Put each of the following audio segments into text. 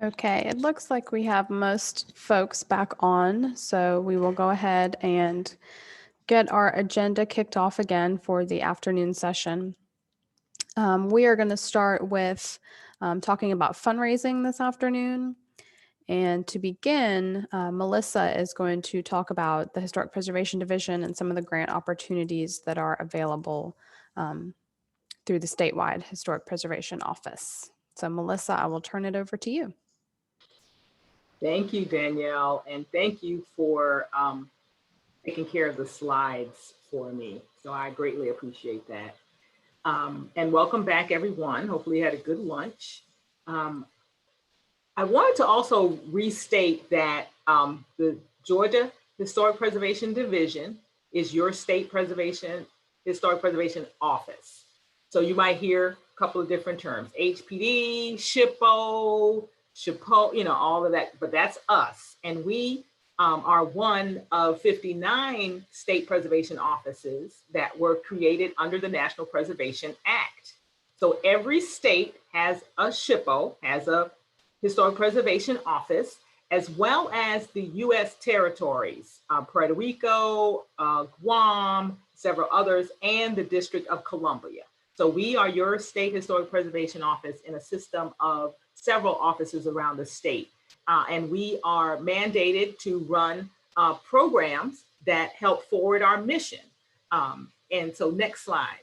Okay, it looks like we have most folks back on, so we will go ahead and get our agenda kicked off again for the afternoon session. We are going to start with talking about fundraising this afternoon. And to begin, Melissa is going to talk about the Historic Preservation Division and some of the grant opportunities that are available through the statewide Historic Preservation Office. So, Melissa, I will turn it over to you. Thank you, Danielle, and thank you for taking care of the slides for me. So I greatly appreciate that. And welcome back, everyone. Hopefully you had a good lunch. I wanted to also restate that the Georgia Historic Preservation Division is your state historic preservation office. So you might hear a couple of different terms, HPD, SHPO, all of that, but that's us. And we are one of 59 state preservation offices that were created under the National Preservation Act. So every state has a SHPO, has a Historic Preservation Office, as well as the U.S. territories, Puerto Rico, Guam, several others, and the District of Columbia. So we are your state Historic Preservation Office in a system of several offices around the state. And we are mandated to run programs that help forward our mission. And so next slide.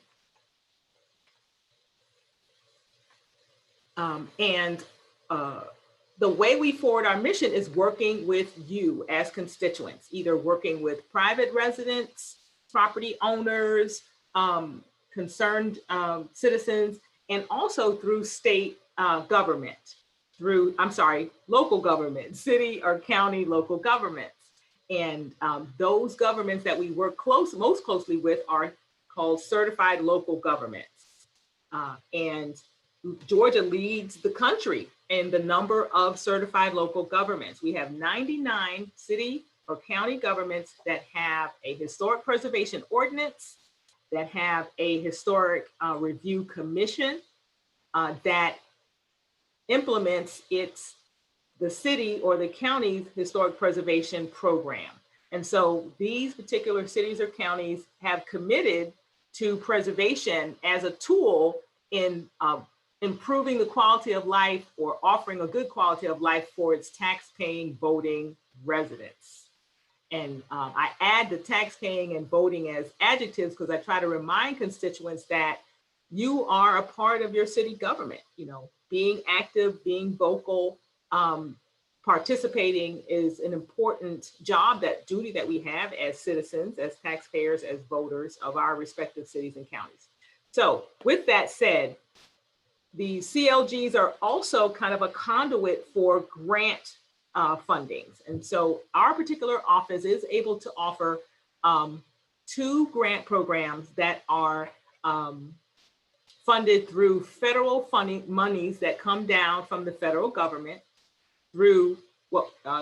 The way we forward our mission is working with you as constituents, either working with private residents, property owners, concerned citizens, and also through state government, local government, city or county local governments. And those governments that we work most closely with are called certified local governments. And Georgia leads the country in the number of certified local governments. We have 99 city or county governments that have a historic preservation ordinance, that have a historic review commission that implements the city or the county's historic preservation program. And so these particular cities or counties have committed to preservation as a tool in improving the quality of life or offering a good quality of life for its tax-paying voting residents. And I add the tax-paying and voting as adjectives because I try to remind constituents that you are a part of your city government. Being active, being vocal, participating is an important duty that we have as citizens, as taxpayers, as voters of our respective cities and counties. So with that said, the CLGs are also kind of a conduit for grant fundings. And so our particular office is able to offer 2 grant programs that are funded through federal funding monies that come down from the federal government through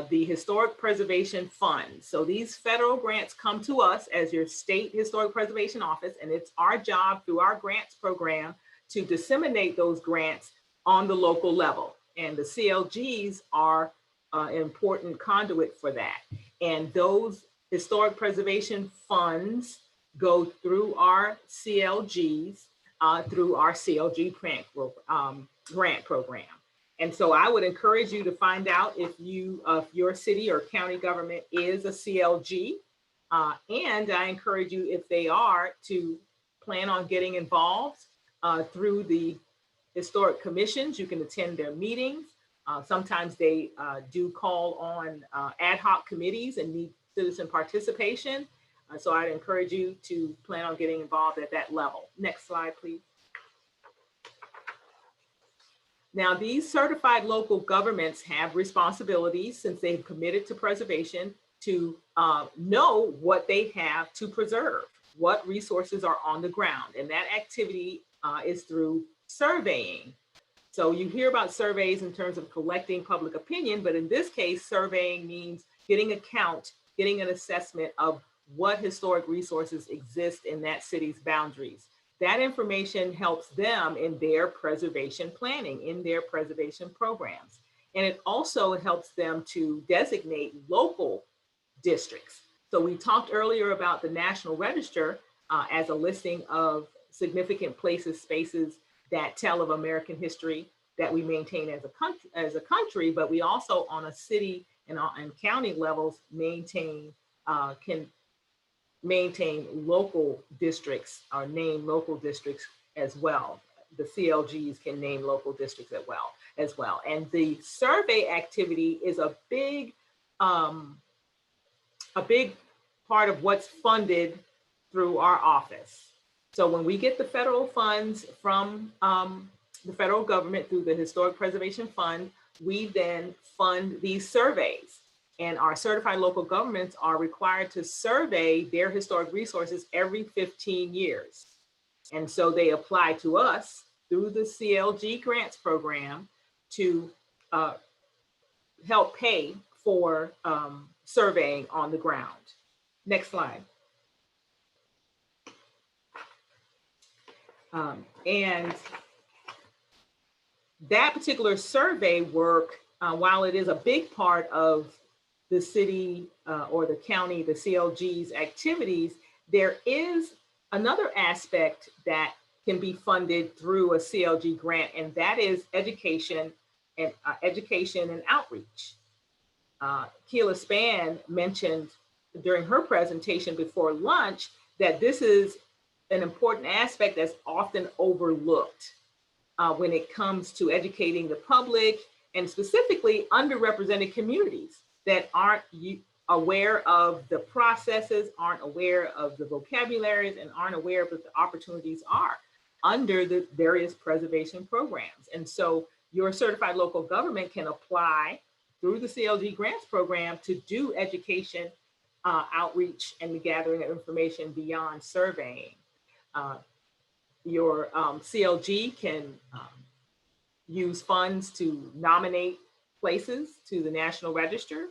the Historic Preservation Fund. So these federal grants come to us as your state Historic Preservation Office, and it's our job through our grants program to disseminate those grants on the local level. And the CLGs are an important conduit for that. And those historic preservation funds go through our CLGs, through our CLG grant program. And so I would encourage you to find out if your city or county government is a CLG. And I encourage you, if they are, to plan on getting involved through the historic commissions. You can attend their meetings. Sometimes they do call on ad hoc committees and need citizen participation. So I'd encourage you to plan on getting involved at that level. Next slide, please. Now, these certified local governments have responsibilities, since they've committed to preservation, to know what they have to preserve, what resources are on the ground. And that activity is through surveying. So you hear about surveys in terms of collecting public opinion, but in this case, surveying means getting a count, getting an assessment of what historic resources exist in that city's boundaries. That information helps them in their preservation planning, in their preservation programs. And it also helps them to designate local districts. So we talked earlier about the National Register as a listing of significant places, spaces that tell of American history that we maintain as a country, but we also on a city and county levels can maintain local districts or name local districts as well. The CLGs can name local districts as well. And the survey activity is a big part of what's funded through our office. So when we get the federal funds from the federal government through the Historic Preservation Fund, we then fund these surveys. And our certified local governments are required to survey their historic resources every 15 years. And so they apply to us through the CLG grants program to help pay for surveying on the ground. Next slide. And that particular survey work, while it is a big part of the city or the county, the CLG's activities, there is another aspect that can be funded through a CLG grant, and that is education and outreach. Keela Span mentioned during her presentation before lunch that this is an important aspect that's often overlooked when it comes to educating the public and specifically underrepresented communities that aren't aware of the processes, aren't aware of the vocabularies, and aren't aware of what the opportunities are under the various preservation programs. And so your certified local government can apply through the CLG grants program to do education, outreach, and the gathering of information beyond surveying. Your CLG can use funds to nominate places to the National Register,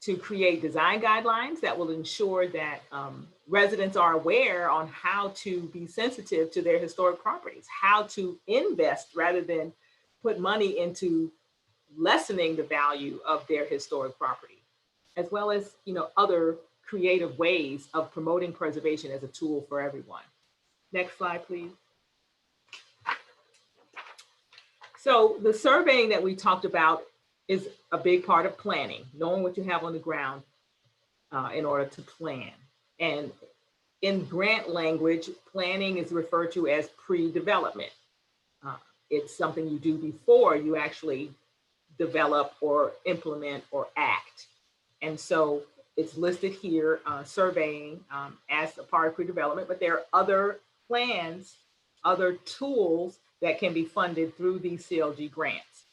to create design guidelines that will ensure that residents are aware on how to be sensitive to their historic properties, how to invest rather than put money into lessening the value of their historic property, as well as other creative ways of promoting preservation as a tool for everyone. Next slide, please. So the surveying that we talked about is a big part of planning, knowing what you have on the ground in order to plan. And in grant language, planning is referred to as pre-development. It's something you do before you actually develop or implement or act. And so it's listed here, surveying as a part of pre-development, but there are other plans, other tools that can be funded through these CLG grants.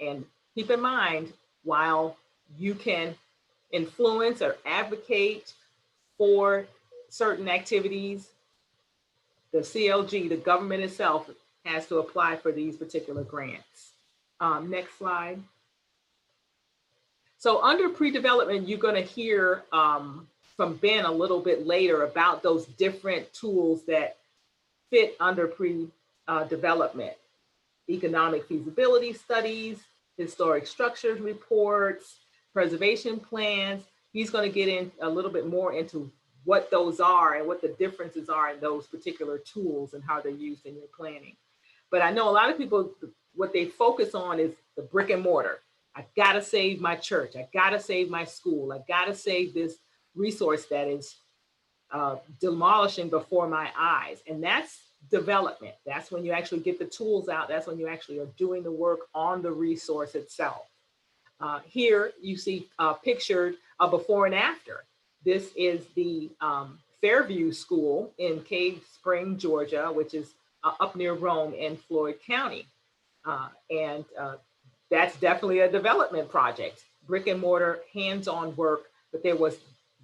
And keep in mind, while you can influence or advocate for certain activities, the CLG, the government itself, has to apply for these particular grants. Next slide. So under pre-development, you're going to hear from Ben a little bit later about those different tools that fit under pre-development. Economic feasibility studies, historic structures reports, preservation plans. He's going to get in a little bit more into what those are and what the differences are in those particular tools and how they're used in your planning. But I know a lot of people, what they focus on is the brick and mortar. I gotta save my church. I gotta save my school. I gotta save this resource that is demolishing before my eyes. And that's development. That's when you actually get the tools out. That's when you actually are doing the work on the resource itself. Here you see pictured a before and after. This is the Fairview School in Cave Spring, Georgia, which is up near Rome in Floyd County. And that's definitely a development project, brick and mortar, hands-on work, but there was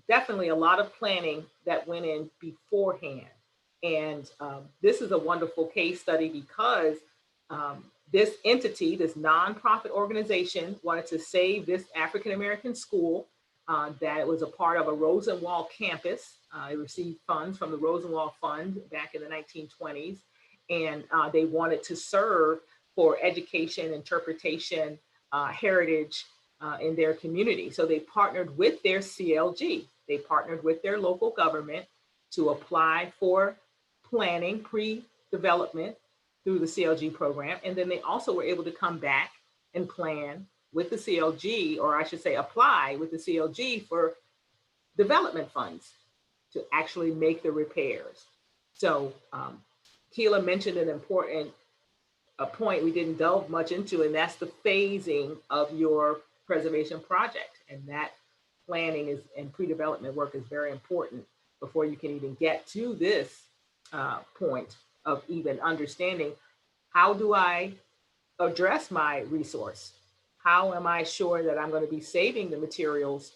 definitely a lot of planning that went in beforehand. And this is a wonderful case study because this entity, this nonprofit organization, wanted to save this African-American school that was a part of a Rosenwald campus. It received funds from the Rosenwald Fund back in the 1920s, and they wanted to serve for education, interpretation, heritage in their community. So they partnered with their CLG. They partnered with their local government to apply for planning, pre-development through the CLG program. And then they also were able to come back and plan with the CLG, or I should say apply with the CLG for development funds to actually make the repairs. So Keela mentioned an important point we didn't delve much into, and that's the phasing of your preservation project. And that planning is and pre-development work is very important before you can even get to this point of even understanding, how do I address my resource? How am I sure that I'm going to be saving the materials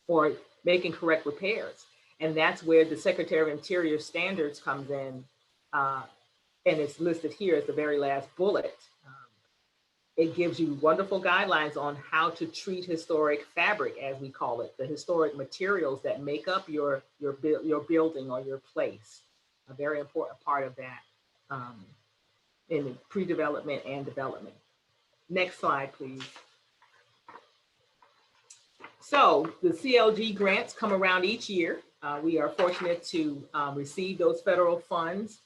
or making correct repairs? And that's where the Secretary of Interior standards comes in, and it's listed here as the very last bullet. It gives you wonderful guidelines on how to treat historic fabric, as we call it, the historic materials that make up your building or your place. A very important part of that in pre-development and development. Next slide, please. So the CLG grants come around each year. We are fortunate to receive those federal funds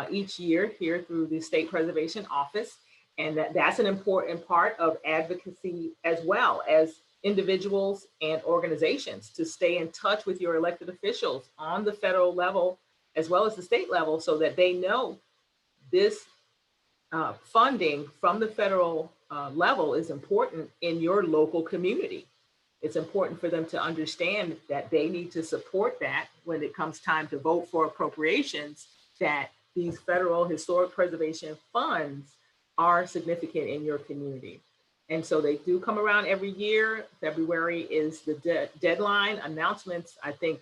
each year here through the State Preservation Office. And that's an important part of advocacy, as well as individuals and organizations, to stay in touch with your elected officials on the federal level as well as the state level, so that they know this funding from the federal level is important in your local community. It's important for them to understand that they need to support that when it comes time to vote for appropriations, that these federal historic preservation funds are significant in your community. And so they do come around every year. February is the deadline. Announcements, I think,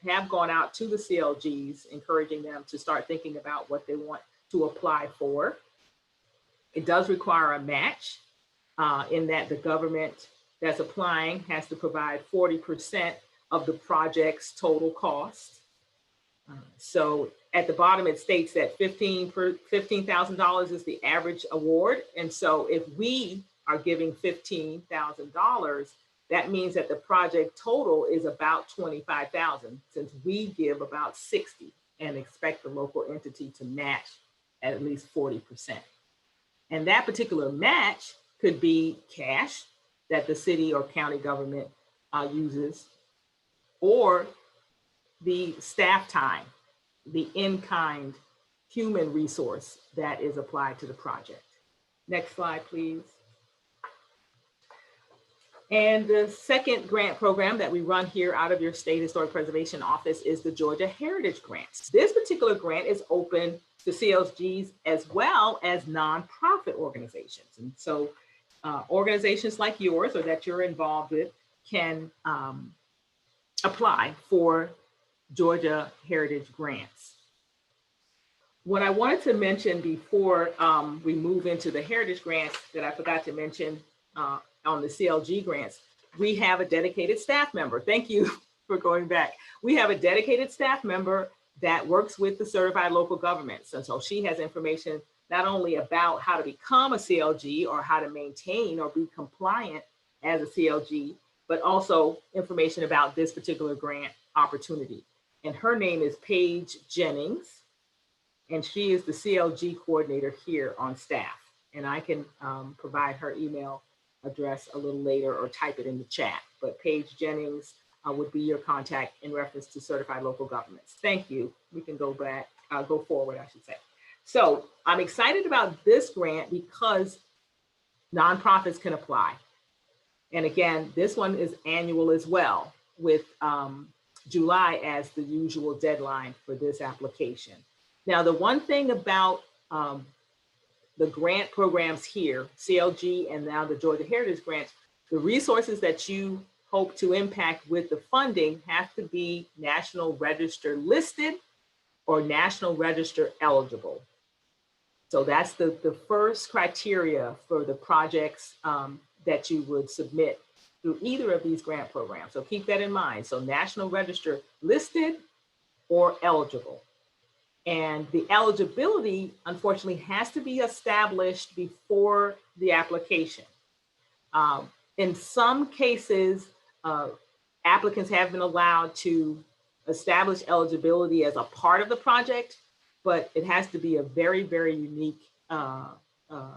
have gone out to the CLGs, encouraging them to start thinking about what they want to apply for. It does require a match in that the government that's applying has to provide 40% of the project's total cost. So at the bottom, it states that $15,000 is the average award. And so if we are giving $15,000, that means that the project total is about $25,000, since we give about 60 and expect the local entity to match at least 40%. And that particular match could be cash that the city or county government uses, or the staff time, the in-kind human resource that is applied to the project. Next slide, please. And the second grant program that we run here out of your State Historic Preservation Office is the Georgia Heritage Grants. This particular grant is open to CLGs as well as nonprofit organizations. And so organizations like yours, or that you're involved with, can apply for Georgia Heritage Grants. What I wanted to mention before we move into the Heritage Grants that I forgot to mention on the CLG grants, we have a dedicated staff member. Thank you for going back. We have a dedicated staff member that works with the certified local governments. And so she has information not only about how to become a CLG or how to maintain or be compliant as a CLG, but also information about this particular grant opportunity. And her name is Paige Jennings, and she is the CLG coordinator here on staff. And I can provide her email address a little later or type it in the chat. But Paige Jennings would be your contact in reference to certified local governments. Thank you. We can go back, go forward, I should say. So I'm excited about this grant because nonprofits can apply. And again, this one is annual as well, with July as the usual deadline for this application. Now, the one thing about the grant programs here, CLG and now the Georgia Heritage Grants, the resources that you hope to impact with the funding have to be National Register listed or National Register eligible. So that's the first criteria for the projects that you would submit through either of these grant programs. So keep that in mind. So National Register listed or eligible. And the eligibility, unfortunately, has to be established before the application. In some cases, applicants have been allowed to establish eligibility as a part of the project, but it has to be a very, very unique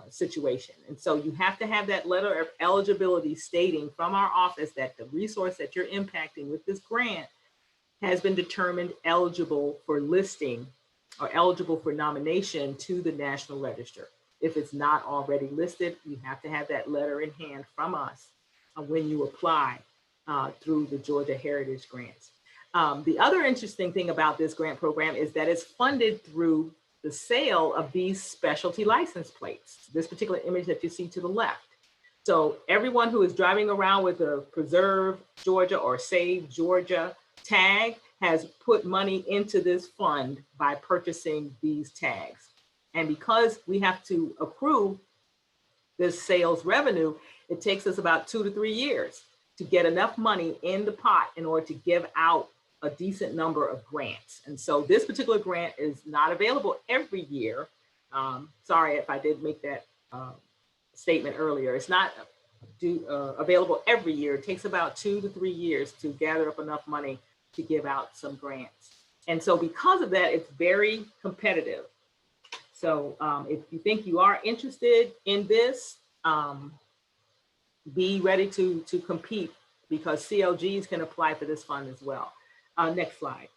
situation. And so you have to have that letter of eligibility stating from our office that the resource that you're impacting with this grant has been determined eligible for listing or eligible for nomination to the National Register. If it's not already listed, you have to have that letter in hand from us when you apply through the Georgia Heritage Grants. The other interesting thing about this grant program is that it's funded through the sale of these specialty license plates, this particular image that you see to the left. So everyone who is driving around with a Preserve Georgia or Save Georgia tag has put money into this fund by purchasing these tags. And because we have to accrue this sales revenue, it takes us about 2 to 3 years to get enough money in the pot in order to give out a decent number of grants. And so this particular grant is not available every year. Sorry if I did make that statement earlier. It's not available every year. It takes about 2 to 3 years to gather up enough money to give out some grants. And so because of that, it's very competitive. So if you think you are interested in this, be ready to compete, because CLGs can apply for this fund as well. Next slide.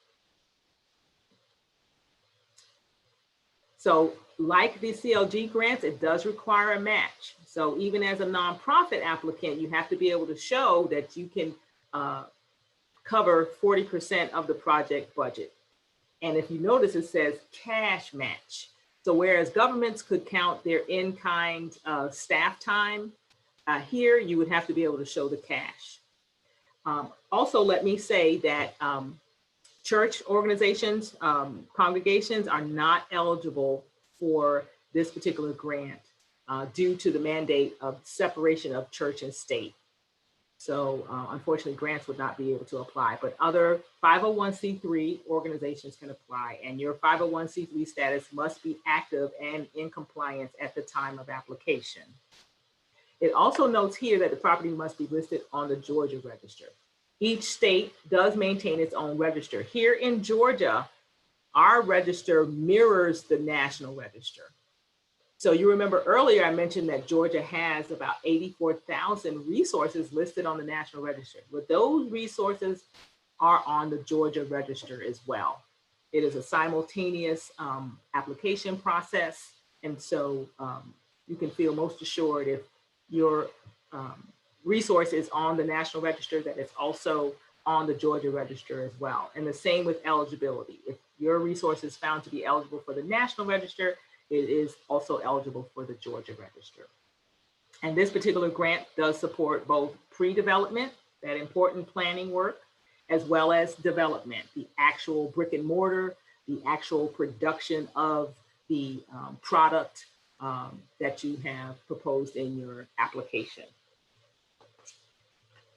So like the CLG grants, it does require a match. So even as a nonprofit applicant, you have to be able to show that you can cover 40% of the project budget. And if you notice, it says cash match. So whereas governments could count their in-kind staff time, here you would have to be able to show the cash. Also, let me say that church organizations, congregations are not eligible for this particular grant due to the mandate of separation of church and state. So unfortunately, grants would not be able to apply, but other 501c3 organizations can apply, and your 501c3 status must be active and in compliance at the time of application. It also notes here that the property must be listed on the Georgia Register. Each state does maintain its own register. Here in Georgia, our register mirrors the National Register. So you remember earlier I mentioned that Georgia has about 84,000 resources listed on the National Register, but those resources are on the Georgia Register as well. It is a simultaneous application process, and so you can feel most assured if your resource is on the National Register that it's also on the Georgia Register as well. And the same with eligibility. If your resource is found to be eligible for the National Register, it is also eligible for the Georgia Register. And this particular grant does support both pre-development, that important planning work, as well as development, the actual brick and mortar, the actual production of the product that you have proposed in your application.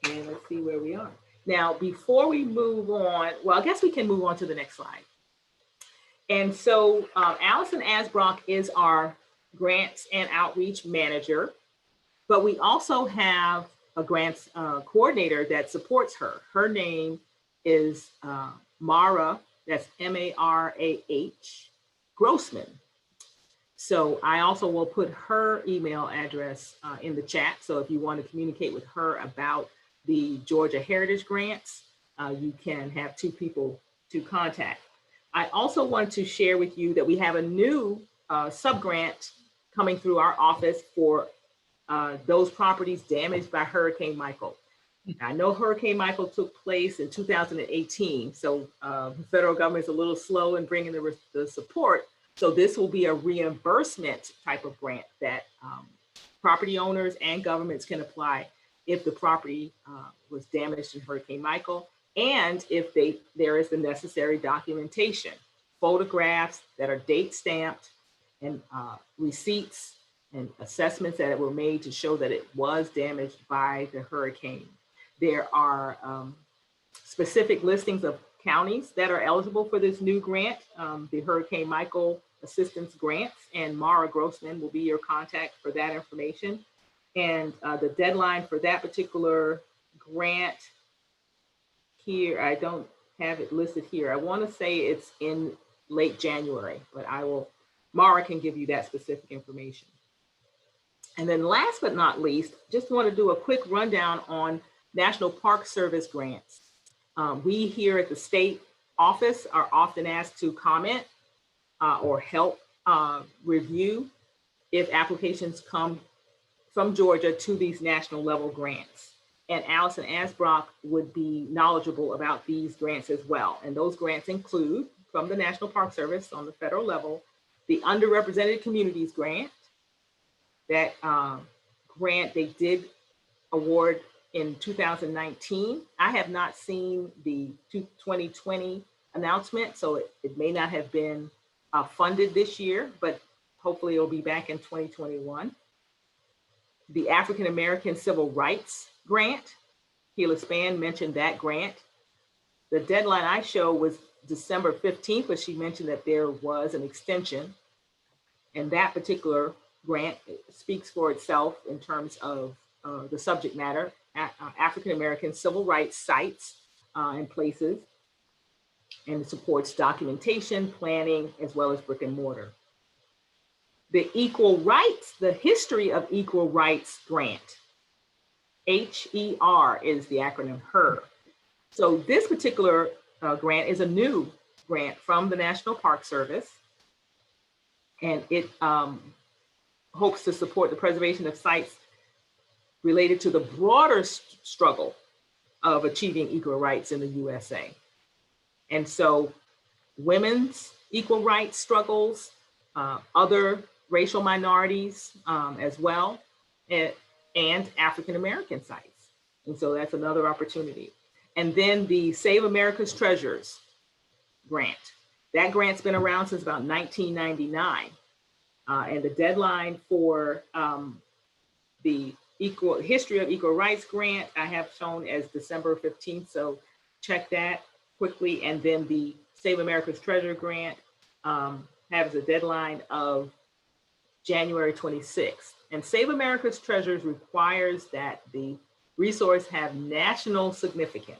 And let's see where we are. Now, before we move on, well, I guess we can move on to the next slide. And so Allison Asbrock is our grants and outreach manager, but we also have a grants coordinator that supports her. Her name is Mara, that's M-A-R-A-H, Grossman. So I also will put her email address in the chat. So if you want to communicate with her about the Georgia Heritage Grants, you can have 2 people to contact. I also want to share with you that we have a new sub-grant coming through our office for those properties damaged by Hurricane Michael. I know Hurricane Michael took place in 2018, so the federal government is a little slow in bringing the support. So this will be a reimbursement type of grant that property owners and governments can apply if the property was damaged in Hurricane Michael, and if there is the necessary documentation, photographs that are date stamped, and receipts and assessments that were made to show that it was damaged by the hurricane. There are specific listings of counties that are eligible for this new grant, the Hurricane Michael Assistance Grants, and Mara Grossman will be your contact for that information. And the deadline for that particular grant here, I don't have it listed here. I want to say it's in late January, but Mara can give you that specific information. And then last but not least, just want to do a quick rundown on National Park Service grants. We here at the state office are often asked to comment or help review if applications come from Georgia to these national level grants. And Allison Asbrock would be knowledgeable about these grants as well. And those grants include, from the National Park Service on the federal level, the Underrepresented Communities Grant. That grant they did award in 2019. I have not seen the 2020 announcement, so it may not have been funded this year, but hopefully it'll be back in 2021. The African American Civil Rights Grant, Keila Spann mentioned that grant. The deadline I show was December 15th, but she mentioned that there was an extension. And that particular grant speaks for itself in terms of the subject matter, African American civil rights sites and places, and it supports documentation, planning, as well as brick and mortar. The Equal Rights, the History of Equal Rights Grant, HER is the acronym HER. So this particular grant is a new grant from the National Park Service, and it hopes to support the preservation of sites related to the broader struggle of achieving equal rights in the USA. And so women's equal rights struggles, other racial minorities as well, and African American sites. And so that's another opportunity. And then the Save America's Treasures grant. That grant's been around since about 1999. And the deadline for the History of Equal Rights grant I have shown as December 15th, so check that quickly. And then the Save America's Treasure grant has a deadline of January 26th. And Save America's Treasures requires that the resource have national significance.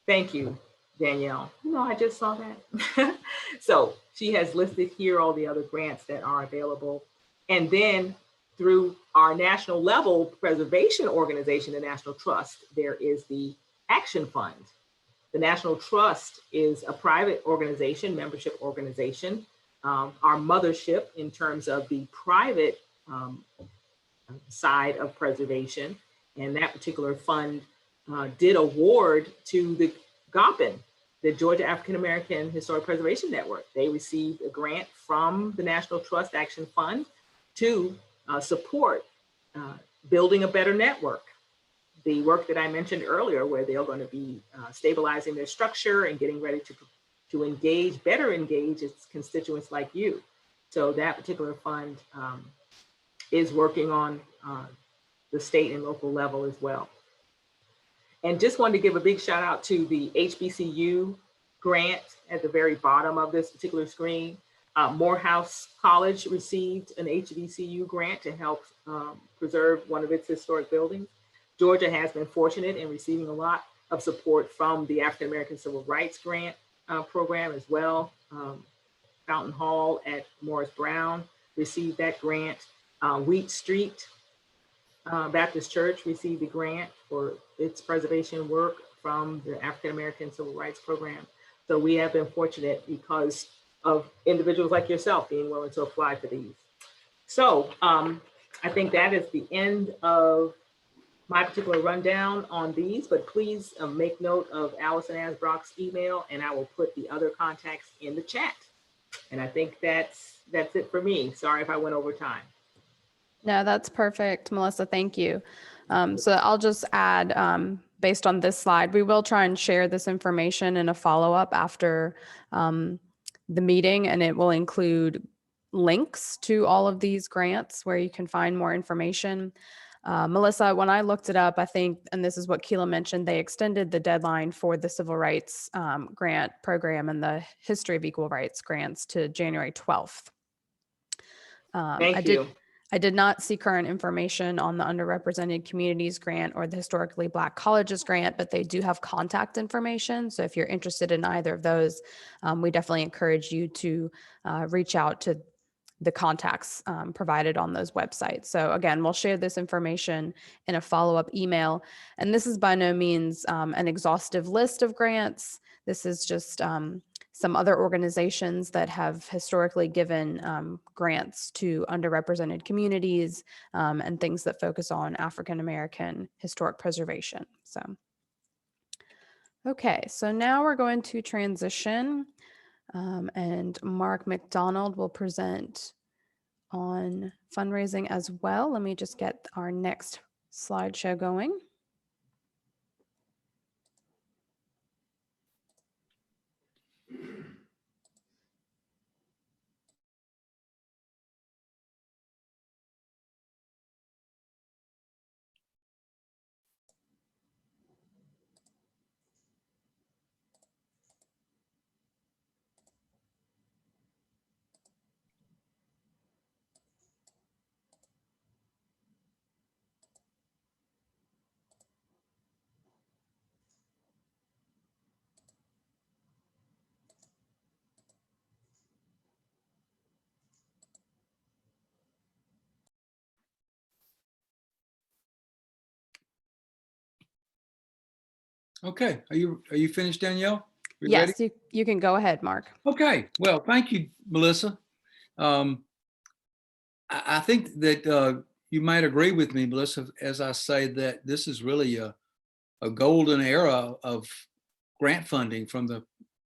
Thank you, Danielle. I just saw that. So she has listed here all the other grants that are available. And then through our national level preservation organization, the National Trust, there is the Action Fund. The National Trust is a private organization, membership organization, our mothership in terms of the private side of preservation. And that particular fund did award to the GAPN, the Georgia African American Historic Preservation Network. They received a grant from the National Trust Action Fund to support building a better network. The work that I mentioned earlier, where they're going to be stabilizing their structure and getting ready to better engage its constituents like you. So that particular fund is working on the state and local level as well. And just wanted to give a big shout out to the HBCU grant at the very bottom of this particular screen. Morehouse College received an HBCU grant to help preserve one of its historic buildings. Georgia has been fortunate in receiving a lot of support from the African American Civil Rights Grant program as well. Fountain Hall at Morris Brown received that grant. Wheat Street Baptist Church received a grant for its preservation work from the African American Civil Rights Program. So we have been fortunate because of individuals like yourself being willing to apply for these. So I think that is the end of my particular rundown on these, but please make note of Allison Asbrock's email, and I will put the other contacts in the chat. And I think that's it for me. Sorry if I went over time. No, that's perfect, Melissa. Thank you. So I'll just add, based on this slide, we will try and share this information in a follow-up after the meeting, and it will include links to all of these grants where you can find more information. Melissa, when I looked it up, I think, and this is what Keela mentioned, they extended the deadline for the civil rights grant program and the history of equal rights grants to January 12th. Thank you. I did not see current information on the underrepresented communities grant or the historically Black colleges grant, but they do have contact information. So if you're interested in either of those, we definitely encourage you to reach out to the contacts provided on those websites. So again, we'll share this information in a follow-up email. And this is by no means an exhaustive list of grants. This is just some other organizations that have historically given grants to underrepresented communities and things that focus on African American historic preservation. So, okay, so now we're going to transition and Mark McDonald will present on fundraising as well. Let me just get our next slideshow going. Okay, are you finished, Danielle? Yes, you can go ahead, Mark. Okay, well, thank you, Melissa. I think that you might agree with me, Melissa, as I say that this is really a golden era of grant funding from the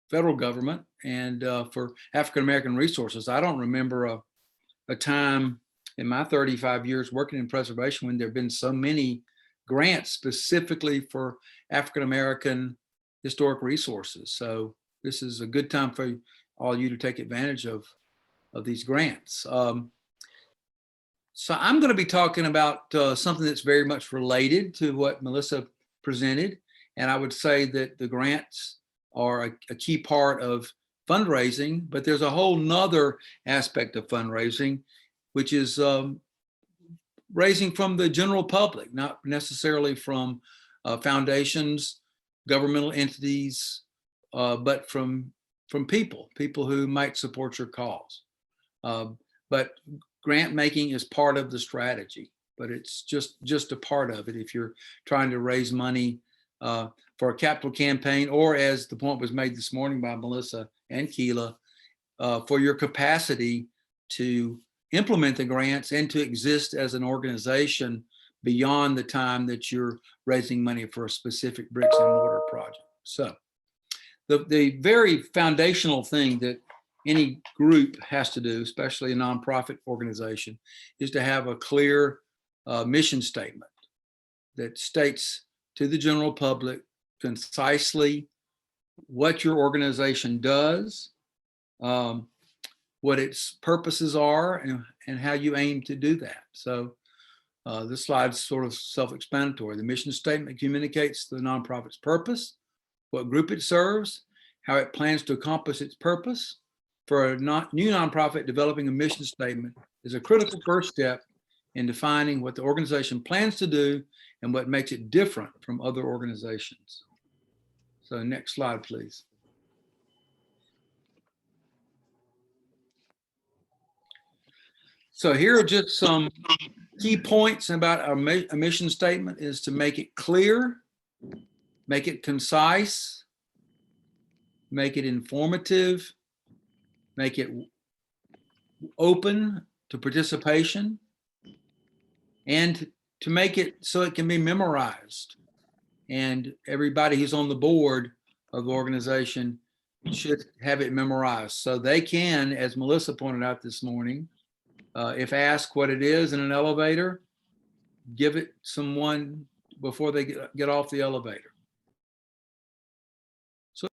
federal government and for African American resources. I don't remember a time in my 35 years working in preservation when there have been so many grants specifically for African American historic resources. So this is a good time for all you to take advantage of these grants. So I'm going to be talking about something that's very much related to what Melissa presented. And I would say that the grants are a key part of fundraising, but there's a whole nother aspect of fundraising, which is raising from the general public, not necessarily from foundations, governmental entities, but from people who might support your cause. But grant making is part of the strategy, but it's just a part of it. If you're trying to raise money for a capital campaign, or as the point was made this morning by Melissa and Keela, for your capacity to implement the grants and to exist as an organization beyond the time that you're raising money for a specific bricks and mortar project. So the very foundational thing that any group has to do, especially a nonprofit organization, is to have a clear mission statement that states to the general public concisely what your organization does, what its purposes are, and how you aim to do that. So this slide's sort of self-explanatory. The mission statement communicates the nonprofit's purpose, what group it serves, how it plans to accomplish its purpose. For a new nonprofit, developing a mission statement is a critical first step in defining what the organization plans to do and what makes it different from other organizations. So next slide, please. So here are just some key points about our mission statement: is to make it clear, make it concise, make it informative, make it open to participation, and to make it so it can be memorized. And everybody who's on the board of the organization should have it memorized so they can, as Melissa pointed out this morning, if asked what it is in an elevator, give it someone before they get off the elevator. So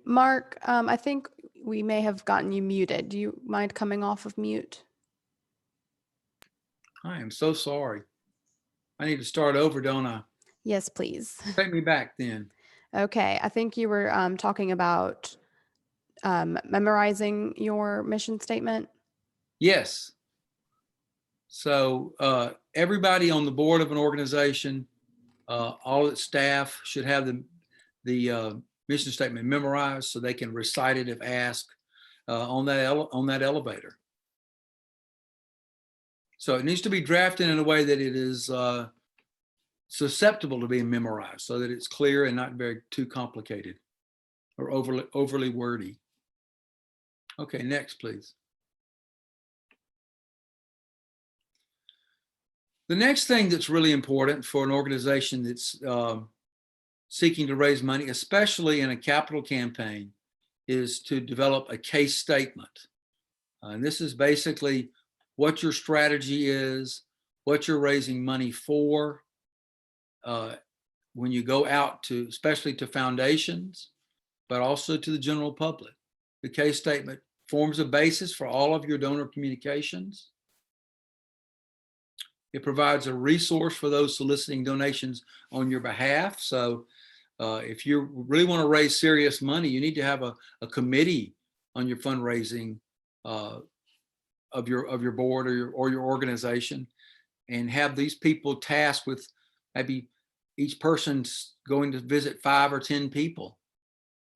Mark, I think we may have gotten you muted. Do you mind coming off of mute? I am so sorry. I need to start over, don't I? Yes, please. Take me back then. Okay, I think you were talking about memorizing your mission statement. Yes. So everybody on the board of an organization, all its staff should have the mission statement memorized so they can recite it if asked on that elevator. So it needs to be drafted in a way that it is susceptible to being memorized, so that it's clear and not very too complicated or overly wordy. Okay, next, please. The next thing that's really important for an organization that's seeking to raise money, especially in a capital campaign, is to develop a case statement. And this is basically what your strategy is, what you're raising money for. When you go out to, especially to foundations, but also to the general public. The case statement forms a basis for all of your donor communications. It provides a resource for those soliciting donations on your behalf. So if you really want to raise serious money, you need to have a committee on your fundraising of your board or your organization, and have these people tasked with maybe each person's going to visit 5 or 10 people,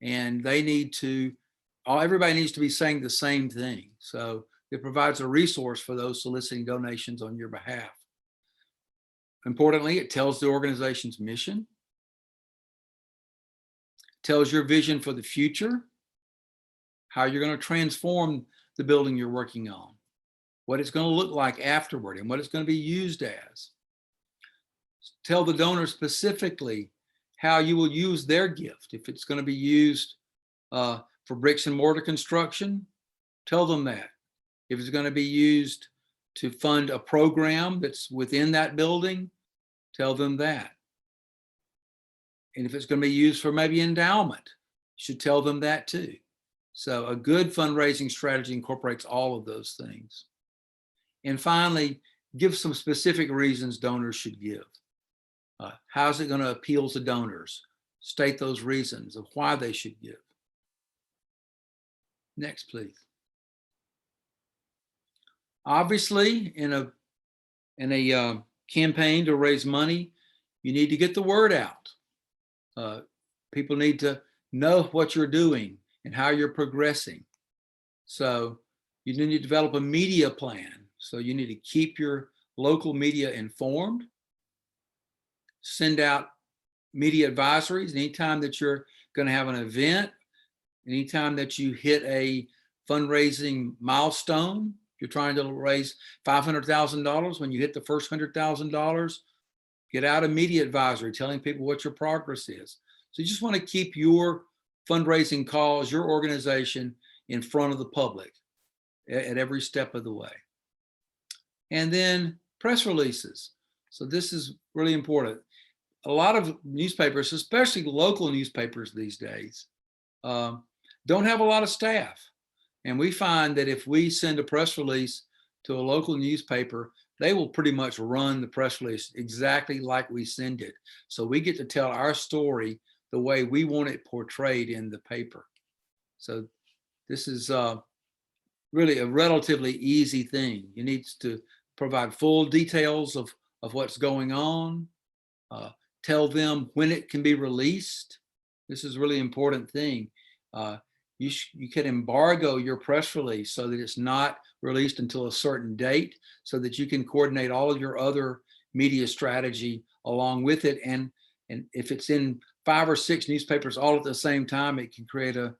and they need to, everybody needs to be saying the same thing. So it provides a resource for those soliciting donations on your behalf. Importantly, it tells the organization's mission, tells your vision for the future, how you're going to transform the building you're working on, what it's going to look like afterward, and what it's going to be used as. Tell the donor specifically how you will use their gift. If it's going to be used for bricks and mortar construction, tell them that. If it's going to be used to fund a program that's within that building, tell them that. And if it's going to be used for maybe endowment, you should tell them that too. So a good fundraising strategy incorporates all of those things. And finally, give some specific reasons donors should give. How's it going to appeal to donors? State those reasons of why they should give. Next, please. Obviously, in a campaign to raise money, you need to get the word out. People need to know what you're doing and how you're progressing. So you need to develop a media plan. So you need to keep your local media informed. Send out media advisories anytime that you're going to have an event, anytime that you hit a fundraising milestone. You're trying to raise $500,000. When you hit the first $100,000, get out a media advisory telling people what your progress is. So you just want to keep your fundraising cause, your organization in front of the public at every step of the way. And then press releases. So this is really important. A lot of newspapers, especially local newspapers these days, don't have a lot of staff. And we find that if we send a press release to a local newspaper, they will pretty much run the press release exactly like we send it. So we get to tell our story the way we want it portrayed in the paper. So this is really a relatively easy thing. You need to provide full details of what's going on, tell them when it can be released. This is a really important thing. You can embargo your press release so that it's not released until a certain date, so that you can coordinate all of your other media strategy along with it. And if it's in 5 or 6 newspapers all at the same time, it can create a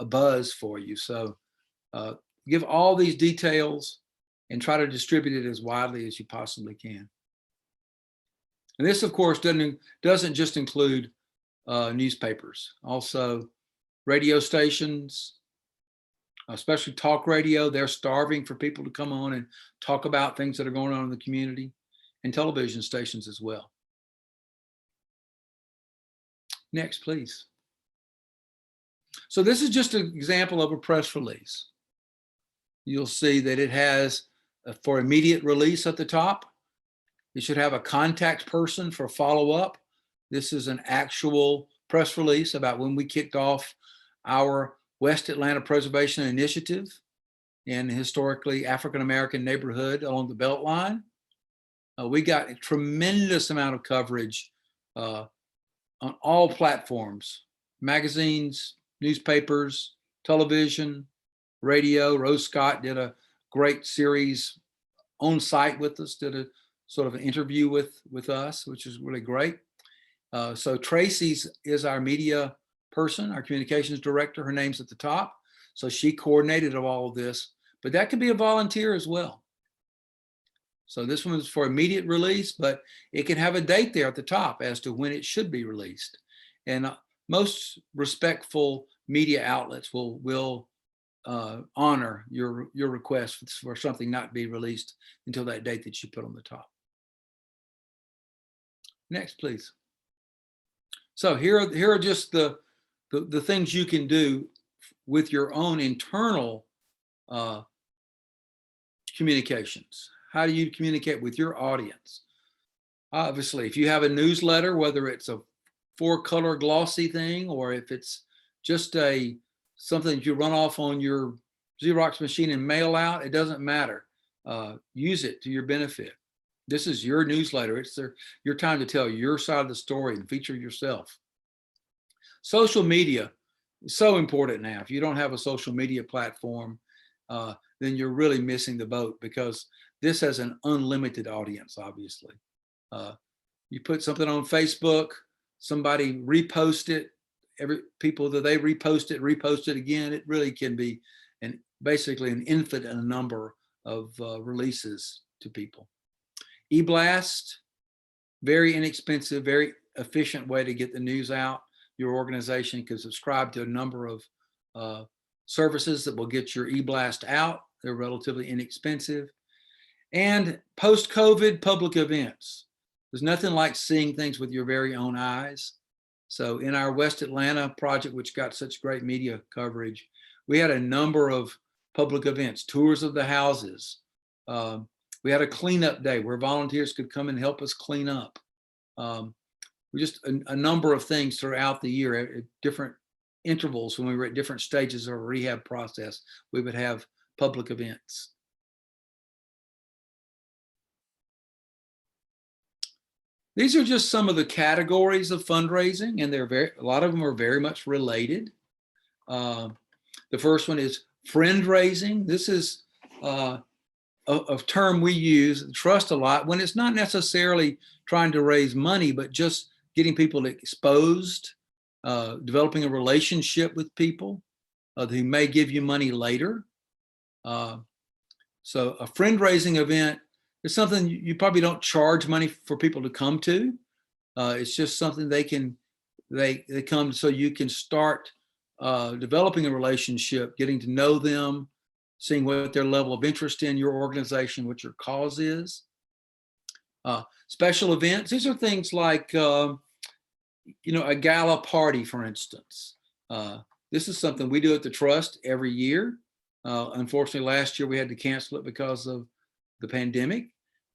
buzz for you. So give all these details and try to distribute it as widely as you possibly can. And this, of course, doesn't just include newspapers. Also, radio stations, especially talk radio, they're starving for people to come on and talk about things that are going on in the community, and television stations as well. Next, please. So this is just an example of a press release. You'll see that it has for immediate release at the top. It should have a contact person for follow-up. This is an actual press release about when we kicked off our West Atlanta Preservation Initiative in historically African-American neighborhood along the Beltline. We got a tremendous amount of coverage on all platforms, magazines, newspapers, television, radio. Rose Scott did a great series on site with us, did a sort of an interview with us, which is really great. So Tracy's is our media person, our communications director. Her name's at the top. So she coordinated all of this, but that could be a volunteer as well. So this one is for immediate release, but it can have a date there at the top as to when it should be released. And most respectful media outlets will honor your request for something not to be released until that date that you put on the top. Next, please. So here are just the things you can do with your own internal communications. How do you communicate with your audience? Obviously, if you have a newsletter, whether it's a 4-color glossy thing or if it's just something that you run off on your Xerox machine and mail out, it doesn't matter. Use it to your benefit. This is your newsletter. It's your time to tell your side of the story and feature yourself. Social media is so important now. If you don't have a social media platform, then you're really missing the boat, because this has an unlimited audience, obviously. You put something on Facebook, somebody repost it, people that they repost it again. It really can be basically an infinite number of releases to people. E-blast, very inexpensive, very efficient way to get the news out. Your organization can subscribe to a number of services that will get your e-blast out. They're relatively inexpensive. And post-COVID public events. There's nothing like seeing things with your very own eyes. So in our West Atlanta project, which got such great media coverage, we had a number of public events, tours of the houses. We had a cleanup day where volunteers could come and help us clean up. We just a number of things throughout the year at different intervals. When we were at different stages of a rehab process, we would have public events. These are just some of the categories of fundraising, and a lot of them are very much related. The first one is friend raising. This is a term we use, trust a lot, when it's not necessarily trying to raise money, but just getting people exposed, developing a relationship with people who may give you money later. So a friend raising event is something you probably don't charge money for people to come to. It's just something they come so you can start developing a relationship, getting to know them, seeing what their level of interest in your organization, what your cause is. Special events, these are things like, a gala party, for instance. This is something we do at the Trust every year. Unfortunately, last year we had to cancel it because of the pandemic.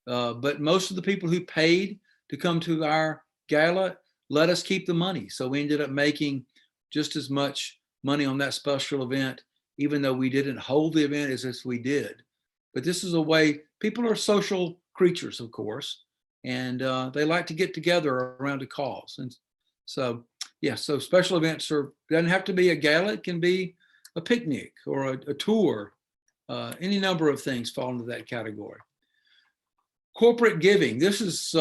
But most of the people who paid to come to our gala let us keep the money. So we ended up making just as much money on that special event, even though we didn't hold the event as if we did. But this is a way, people are social creatures, of course, and they like to get together around a cause. And so, yeah, so special events doesn't have to be a gala. It can be a picnic or a tour. Any number of things fall into that category. Corporate giving. This is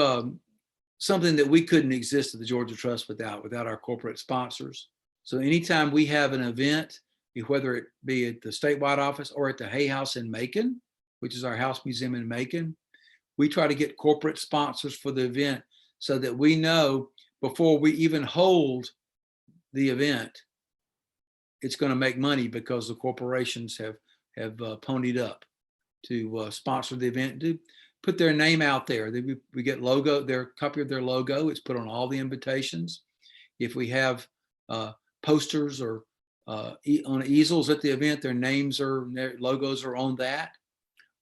something that we couldn't exist at the Georgia Trust without our corporate sponsors. So anytime we have an event, whether it be at the statewide office or at the Hay House in Macon, which is our house museum in Macon, we try to get corporate sponsors for the event so that we know before we even hold the event, it's going to make money because the corporations have ponied up to sponsor the event, to put their name out there. We get their copy of their logo. It's put on all the invitations. If we have posters or on easels at the event. Their names or their logos are on that.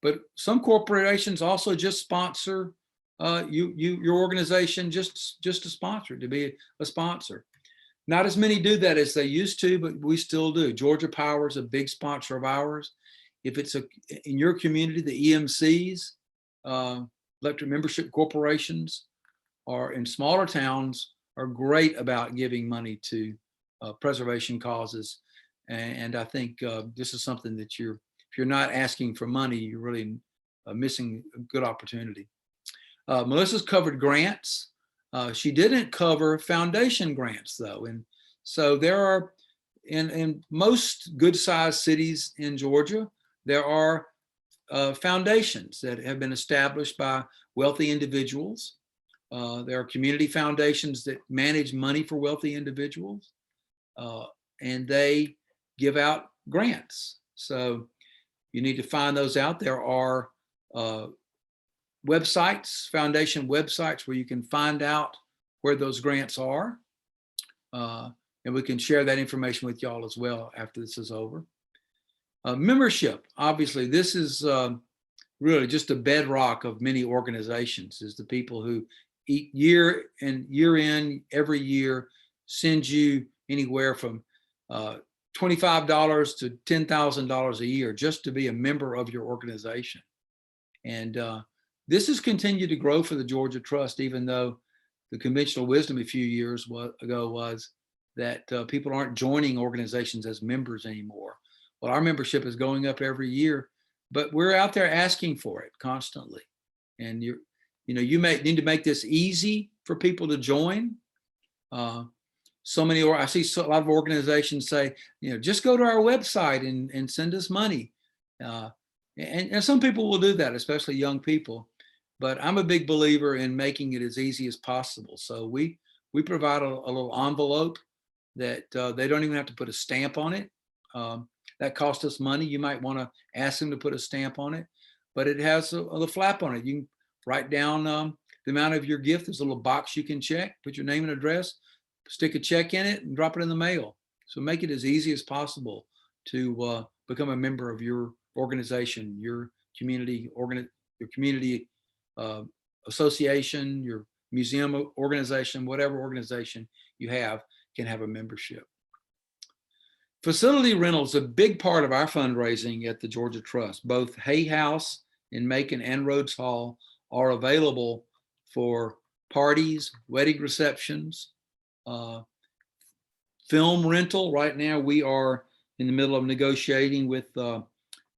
But some corporations also just sponsor your organization just to sponsor, to be a sponsor. Not as many do that as they used to, but we still do. Georgia Power is a big sponsor of ours. If it's in your community, the EMCs, electric membership corporations, or in smaller towns, are great about giving money to preservation causes. And I think this is something that if you're not asking for money, you're really missing a good opportunity. Melissa's covered grants. She didn't cover foundation grants though. And so there are, in most good sized cities in Georgia, there are foundations that have been established by wealthy individuals. There are community foundations that manage money for wealthy individuals, and they give out grants. So you need to find those out. There are websites, foundation websites, where you can find out where those grants are. And we can share that information with y'all as well after this is over. Membership, obviously, this is really just a bedrock of many organizations, is the people who year in, every year, send you anywhere from $25 to $10,000 a year just to be a member of your organization. And this has continued to grow for the Georgia Trust, even though the conventional wisdom a few years ago was that people aren't joining organizations as members anymore. Well, our membership is going up every year, but we're out there asking for it constantly. And you need to make this easy for people to join. I see a lot of organizations say, just go to our website and send us money. And some people will do that, especially young people. But I'm a big believer in making it as easy as possible. So we provide a little envelope that they don't even have to put a stamp on it. That costs us money. You might want to ask them to put a stamp on it, but it has a flap on it. You can write down the amount of your gift. There's a little box you can check, put your name and address, stick a check in it, and drop it in the mail. So make it as easy as possible to become a member of your organization, your community association, your museum organization, whatever organization you have can have a membership. Facility rental is a big part of our fundraising at the Georgia Trust. Both Hay House in Macon and Rhodes Hall are available for parties, wedding receptions, film rental. Right now we are in the middle of negotiating with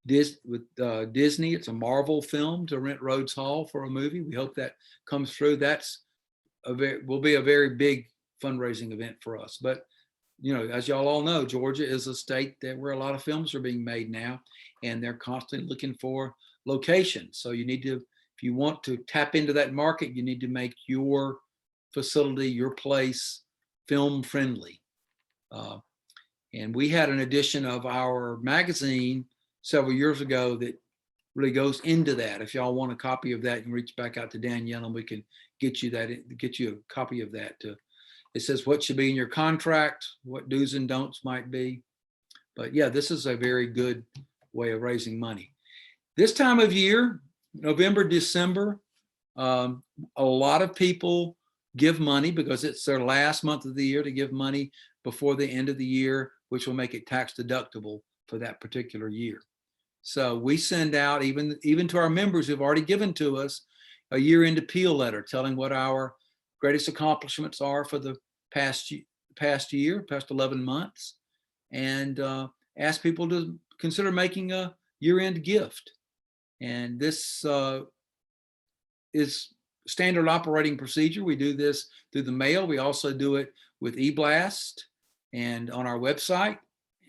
Disney. It's a Marvel film to rent Rhodes Hall for a movie. We hope that comes through. That's will be a very big fundraising event for us. But as y'all all know, Georgia is a state where a lot of films are being made now, and they're constantly looking for locations. So you need to, if you want to tap into that market, you need to make your facility, your place, film friendly. And we had an edition of our magazine several years ago that really goes into that. If y'all want a copy of that, you can reach back out to Danielle and we can get you a copy of that. It says what should be in your contract, what do's and don'ts might be. But yeah, this is a very good way of raising money. This time of year, November, December, a lot of people give money because it's their last month of the year to give money before the end of the year, which will make it tax deductible for that particular year. So we send out, even to our members who've already given to us, a year-end appeal letter telling what our greatest accomplishments are for the past 11 months, and ask people to consider making a year-end gift. And this is standard operating procedure. We do this through the mail. We also do it with eBlast and on our website.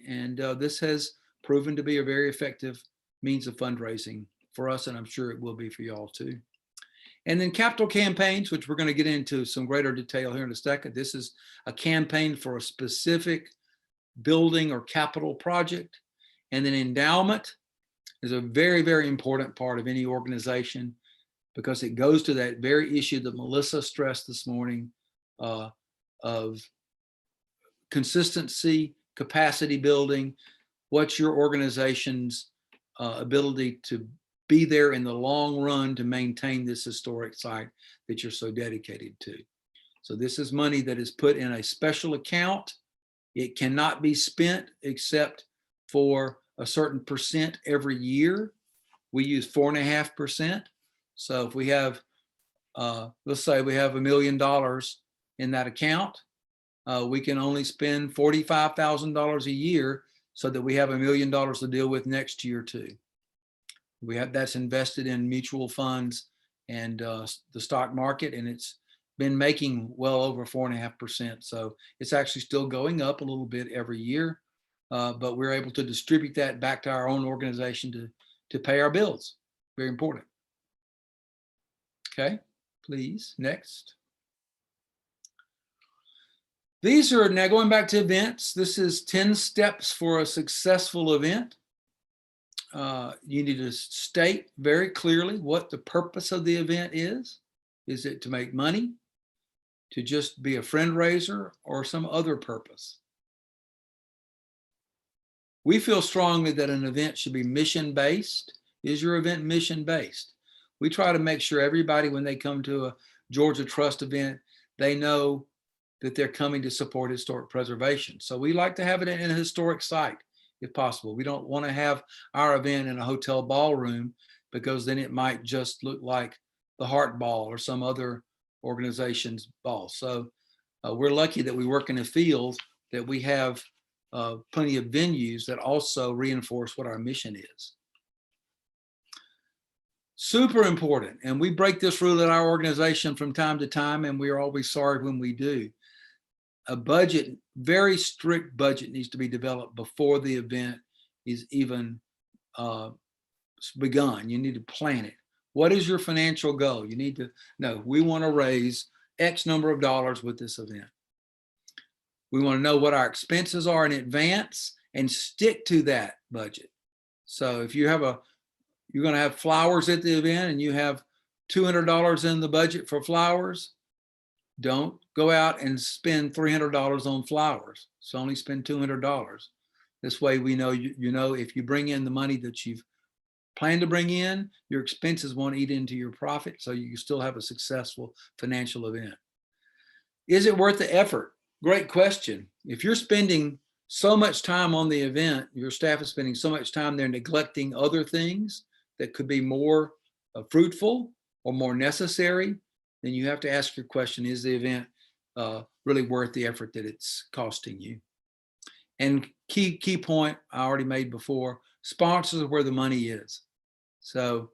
And this has proven to be a very effective means of fundraising for us, and I'm sure it will be for y'all too. And then capital campaigns, which we're going to get into some greater detail here in a second. This is a campaign for a specific building or capital project. And then endowment is a very, very important part of any organization because it goes to that very issue that Melissa stressed this morning of consistency, capacity building? What's your organization's ability to be there in the long run to maintain this historic site that you're so dedicated to? So this is money that is put in a special account. It cannot be spent except for a certain percent every year. We use 4.5%. So if we have, let's say we have $1 million in that account, we can only spend $45,000 a year so that we have $1 million to deal with next year too. We have that's invested in mutual funds and the stock market, and it's been making well over 4.5%. So it's actually still going up a little bit every year, but we're able to distribute that back to our own organization to pay our bills. Very important. Okay, please, next. These are, now going back to events, this is 10 steps for a successful event. You need to state very clearly what the purpose of the event is. Is it to make money, to just be a friend raiser, or some other purpose? We feel strongly that an event should be mission-based. Is your event mission-based? We try to make sure everybody, when they come to a Georgia Trust event, they know that they're coming to support historic preservation. So we like to have it in a historic site if possible. We don't want to have our event in a hotel ballroom, because then it might just look like the Heart Ball or some other organization's ball. So we're lucky that we work in a field that we have plenty of venues that also reinforce what our mission is. Super important. And we break this rule at our organization from time to time, and we are always sorry when we do. A budget, very strict budget, needs to be developed before the event is even begun. You need to plan it. What is your financial goal? You need to know, we want to raise X number of dollars with this event. We want to know what our expenses are in advance and stick to that budget. So if you have you're going to have flowers at the event and you have $200 in the budget for flowers, don't go out and spend $300 on flowers. So only spend $200. This way we know, you know, if you bring in the money that you've planned to bring in, your expenses won't eat into your profit, so you still have a successful financial event. Is it worth the effort? Great question. If you're spending so much time on the event, your staff is spending so much time there neglecting other things that could be more fruitful or more necessary, then you have to ask your question, is the event really worth the effort that it's costing you? And key point I already made before, sponsors are where the money is. So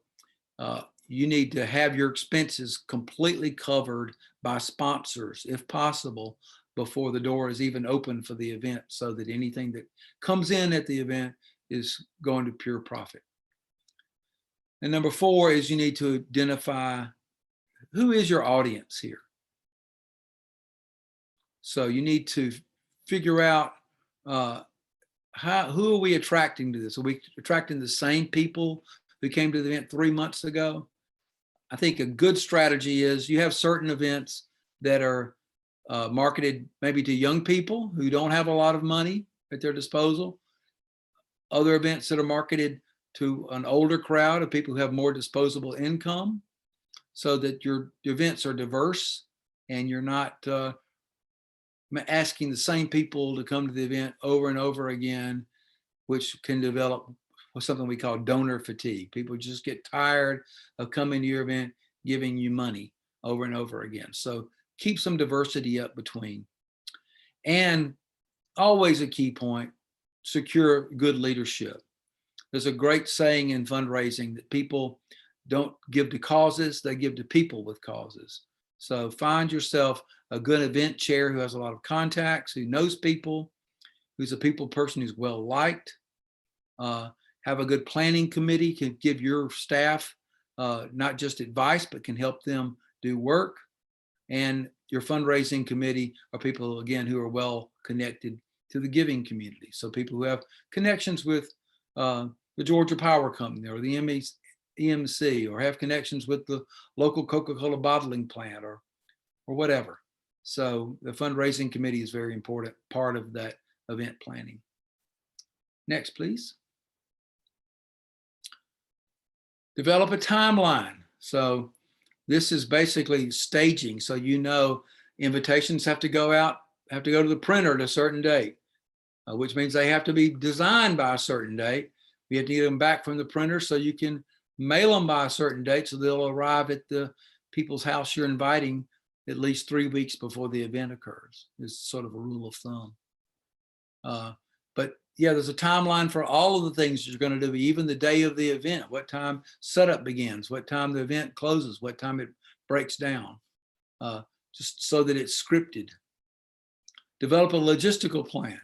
you need to have your expenses completely covered by sponsors, if possible, before the door is even open for the event, so that anything that comes in at the event is going to pure profit. And number 4 is you need to identify who is your audience here. So you need to figure out who are we attracting to this? Are we attracting the same people who came to the event 3 months ago? I think a good strategy is you have certain events that are marketed maybe to young people who don't have a lot of money at their disposal. Other events that are marketed to an older crowd of people who have more disposable income, so that your events are diverse and you're not asking the same people to come to the event over and over again, which can develop something we call donor fatigue. People just get tired of coming to your event, giving you money over and over again. So keep some diversity up between. And always a key point, secure good leadership. There's a great saying in fundraising that people don't give to causes, they give to people with causes. So find yourself a good event chair who has a lot of contacts, who knows people, who's a people person who's well liked. Have a good planning committee, can give your staff not just advice, but can help them do work. And your fundraising committee are people, again, who are well connected to the giving community. So people who have connections with the Georgia Power Company or the EMC, or have connections with the local Coca-Cola bottling plant or whatever. So the fundraising committee is very important part of that event planning. Next, please. Develop a timeline. So this is basically staging. So you know invitations have to go out, have to go to the printer at a certain date, which means they have to be designed by a certain date. We have to get them back from the printer so you can mail them by a certain date so they'll arrive at the people's house you're inviting at least 3 weeks before the event occurs. It's sort of a rule of thumb. But yeah, there's a timeline for all of the things you're going to do, even the day of the event, what time setup begins, what time the event closes, what time it breaks down, just so that it's scripted. Develop a logistical plan.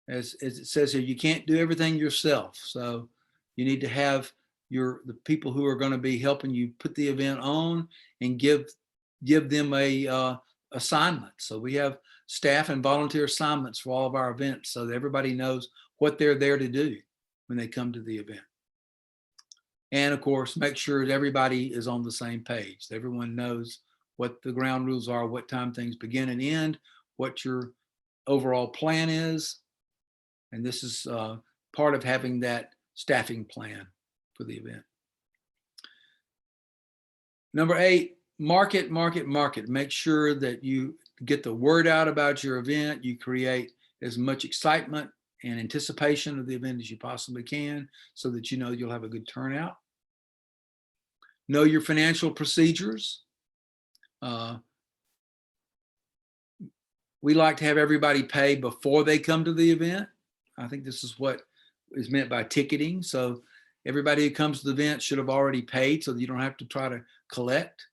As it says here, you can't do everything yourself. So you need to have the people who are going to be helping you put the event on and give them a assignment. So we have staff and volunteer assignments for all of our events so that everybody knows what they're there to do when they come to the event. And of course, make sure that everybody is on the same page. Everyone knows what the ground rules are, what time things begin and end, what your overall plan is. And this is part of having that staffing plan for the event. Number 8, market. Make sure that you get the word out about your event. You create as much excitement and anticipation of the event as you possibly can so that you know you'll have a good turnout. Know your financial procedures. We like to have everybody pay before they come to the event. I think this is what is meant by ticketing. So everybody who comes to the event should have already paid so that you don't have to try to collect.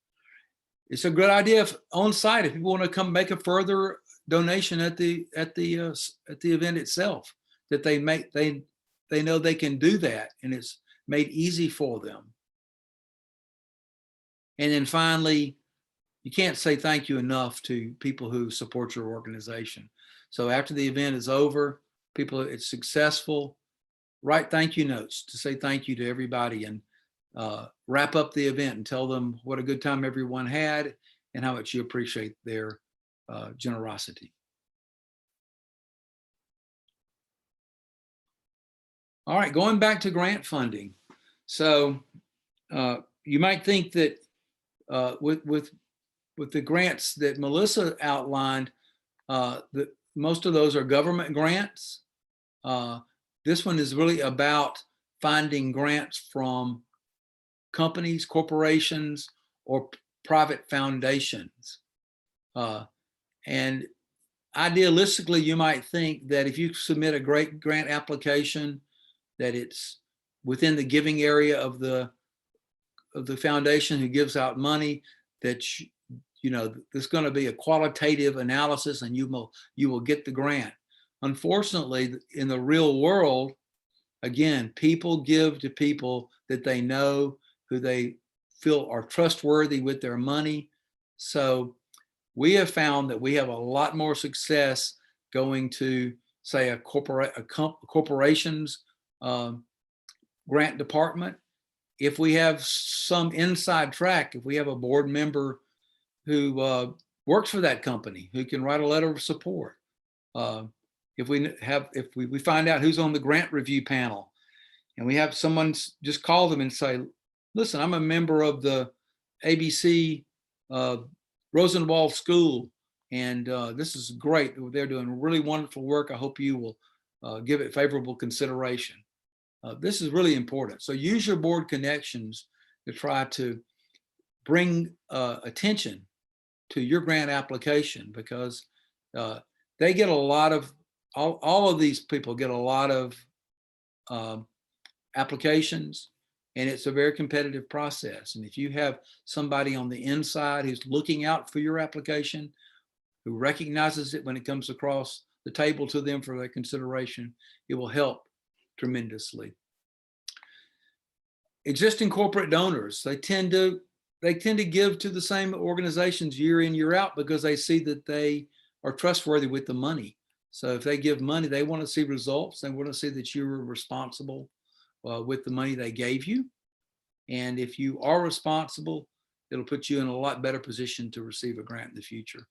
It's a good idea if on site, if people want to come make a further donation at the event itself, that they know they can do that and it's made easy for them. And then finally, you can't say thank you enough to people who support your organization. So after the event is over, it's successful, write thank you notes to say thank you to everybody and wrap up the event and tell them what a good time everyone had and how much you appreciate their generosity. All right, going back to grant funding. So you might think that with the grants that Melissa outlined, that most of those are government grants. This one is really about finding grants from companies, corporations, or private foundations. And idealistically, you might think that if you submit a great grant application, that it's within the giving area of the foundation who gives out money, that there's going to be a qualitative analysis and you will get the grant. Unfortunately, in the real world, again, people give to people that they know, who they feel are trustworthy with their money. So we have found that we have a lot more success going to, say, a corporation's grant department. If we have some inside track, if we have a board member who works for that company, who can write a letter of support, if we find out who's on the grant review panel, and we have someone just call them and say, listen, I'm a member of the ABC Rosenwald School, and this is great. They're doing really wonderful work. I hope you will give it favorable consideration. This is really important. So use your board connections to try to bring attention to your grant application, because they get a lot of, all of these people get a lot of applications, and it's a very competitive process. And if you have somebody on the inside who's looking out for your application, who recognizes it when it comes across the table to them for their consideration, it will help tremendously. Existing corporate donors, they tend to give to the same organizations year in, year out, because they see that they are trustworthy with the money. So if they give money, they want to see results. They want to see that you were responsible with the money they gave you. And if you are responsible, it'll put you in a lot better position to receive a grant in the future.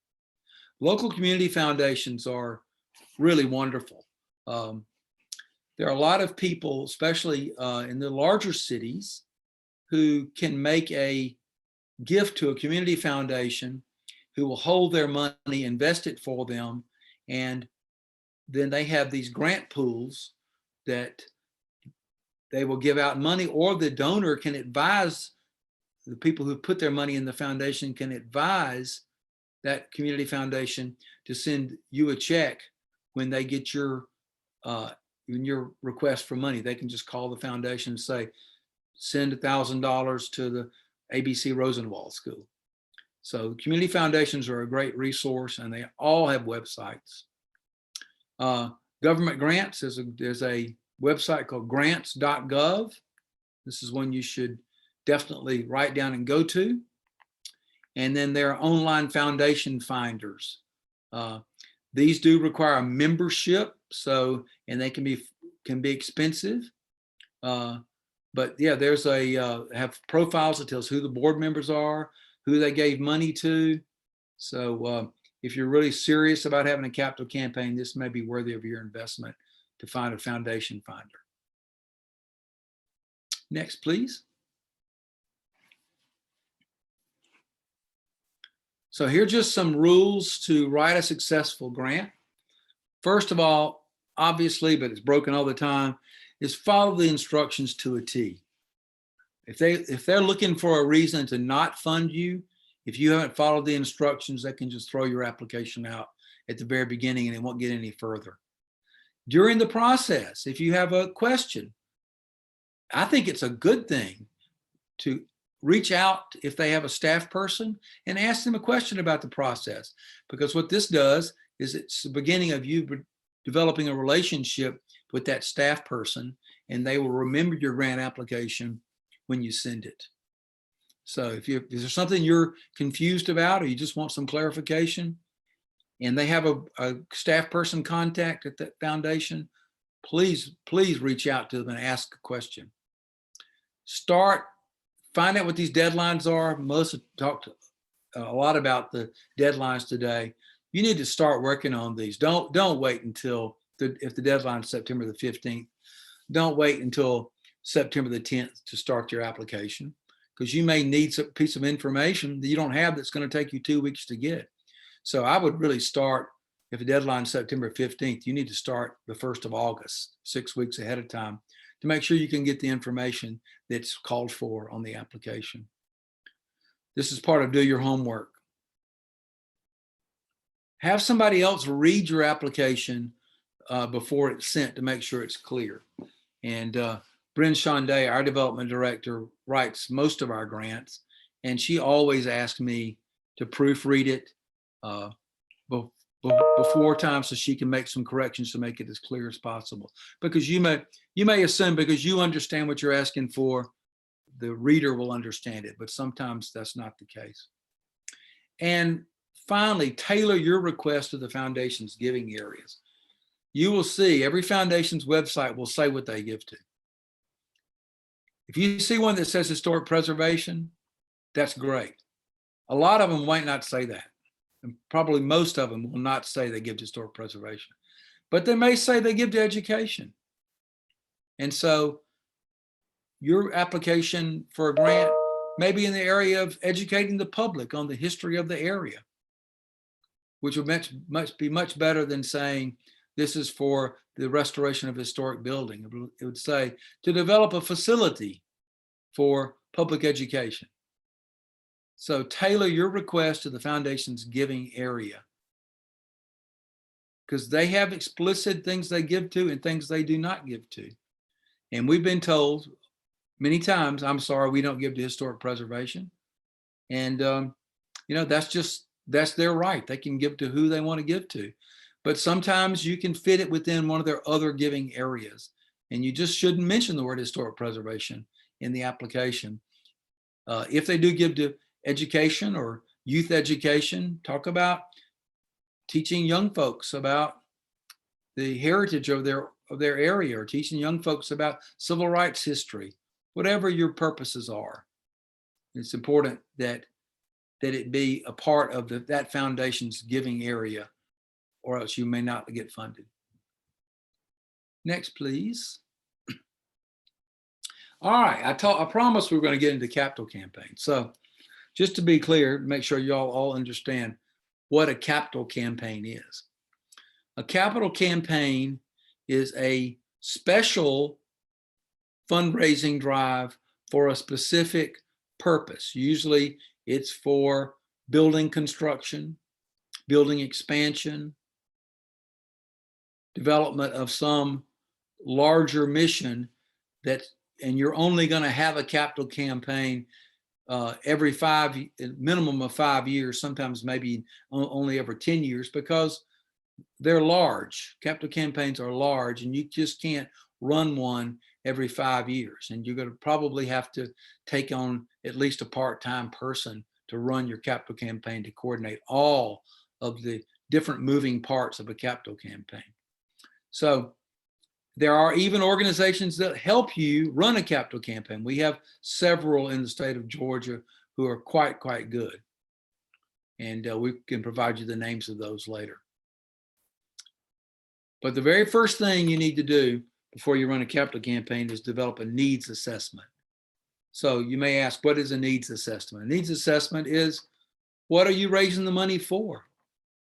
Local community foundations are really wonderful. There are a lot of people, especially in the larger cities, who can make a gift to a community foundation who will hold their money, invest it for them, and then they have these grant pools that they will give out money, or the donor can advise, the people who put their money in the foundation can advise that community foundation to send you a check when they get your request for money. They can just call the foundation and say, send $1,000 to the ABC Rosenwald School. So community foundations are a great resource, and they all have websites. Government grants, there's a website called grants.gov. This is one you should definitely write down and go to. And then there are online foundation finders. These do require a membership, and they can be expensive. But yeah, there's have profiles that tells who the board members are, who they gave money to. So if you're really serious about having a capital campaign, this may be worthy of your investment to find a foundation finder. Next, please. So here are just some rules to write a successful grant. First of all, obviously, but it's broken all the time, is follow the instructions to a T. If they're looking for a reason to not fund you, if you haven't followed the instructions, they can just throw your application out at the very beginning and it won't get any further. During the process, if you have a question, I think it's a good thing to reach out if they have a staff person and ask them a question about the process, because what this does is it's the beginning of you developing a relationship with that staff person, and they will remember your grant application when you send it. So if there's something you're confused about, or you just want some clarification, and they have a staff person contact at that foundation, please reach out to them and ask a question. Find out what these deadlines are. Melissa talked a lot about the deadlines today. You need to start working on these. Don't wait until if the deadline is September the 15th, don't wait until September the 10th to start your application, because you may need some piece of information that you don't have that's going to take you 2 weeks to get. So I would really start, if the deadline is September 15th, you need to start the 1st of August, 6 weeks ahead of time, to make sure you can get the information that's called for on the application. This is part of do your homework. Have somebody else read your application before it's sent to make sure it's clear. And Bryn Shonday, our development director, writes most of our grants, and she always asks me to proofread it before time so she can make some corrections to make it as clear as possible. Because you may assume because you understand what you're asking for, the reader will understand it, but sometimes that's not the case. And finally, tailor your request to the foundation's giving areas. You will see every foundation's website will say what they give to. If you see one that says historic preservation, that's great. A lot of them might not say that. And probably most of them will not say they give to historic preservation, but they may say they give to education. And so your application for a grant may be in the area of educating the public on the history of the area, which would be much better than saying this is for the restoration of historic building. It would say to develop a facility for public education. So tailor your request to the foundation's giving area, because they have explicit things they give to and things they do not give to. And we've been told many times, I'm sorry, we don't give to historic preservation. And, that's their right. They can give to who they want to give to. But sometimes you can fit it within one of their other giving areas. And you just shouldn't mention the word historic preservation in the application. If they do give to education or youth education, talk about teaching young folks about the heritage of their area, or teaching young folks about civil rights history, whatever your purposes are. It's important that it be a part of that foundation's giving area or else you may not get funded. Next, please. All right, I promised we were going to get into capital campaign. So just to be clear, make sure y'all all understand what a capital campaign is. A capital campaign is a special fundraising drive for a specific purpose. Usually it's for building construction, building expansion, development of some larger mission that, and you're only going to have a capital campaign every minimum of 5 years, sometimes maybe only every 10 years, because they're large. Capital campaigns are large, and you just can't run one every 5 years. And you're going to probably have to take on at least a part-time person to run your capital campaign, to coordinate all of the different moving parts of a capital campaign. So there are even organizations that help you run a capital campaign. We have several in the state of Georgia who are quite good. And we can provide you the names of those later. But the very first thing you need to do before you run a capital campaign is develop a needs assessment. So you may ask, what is a needs assessment? A needs assessment is, what are you raising the money for?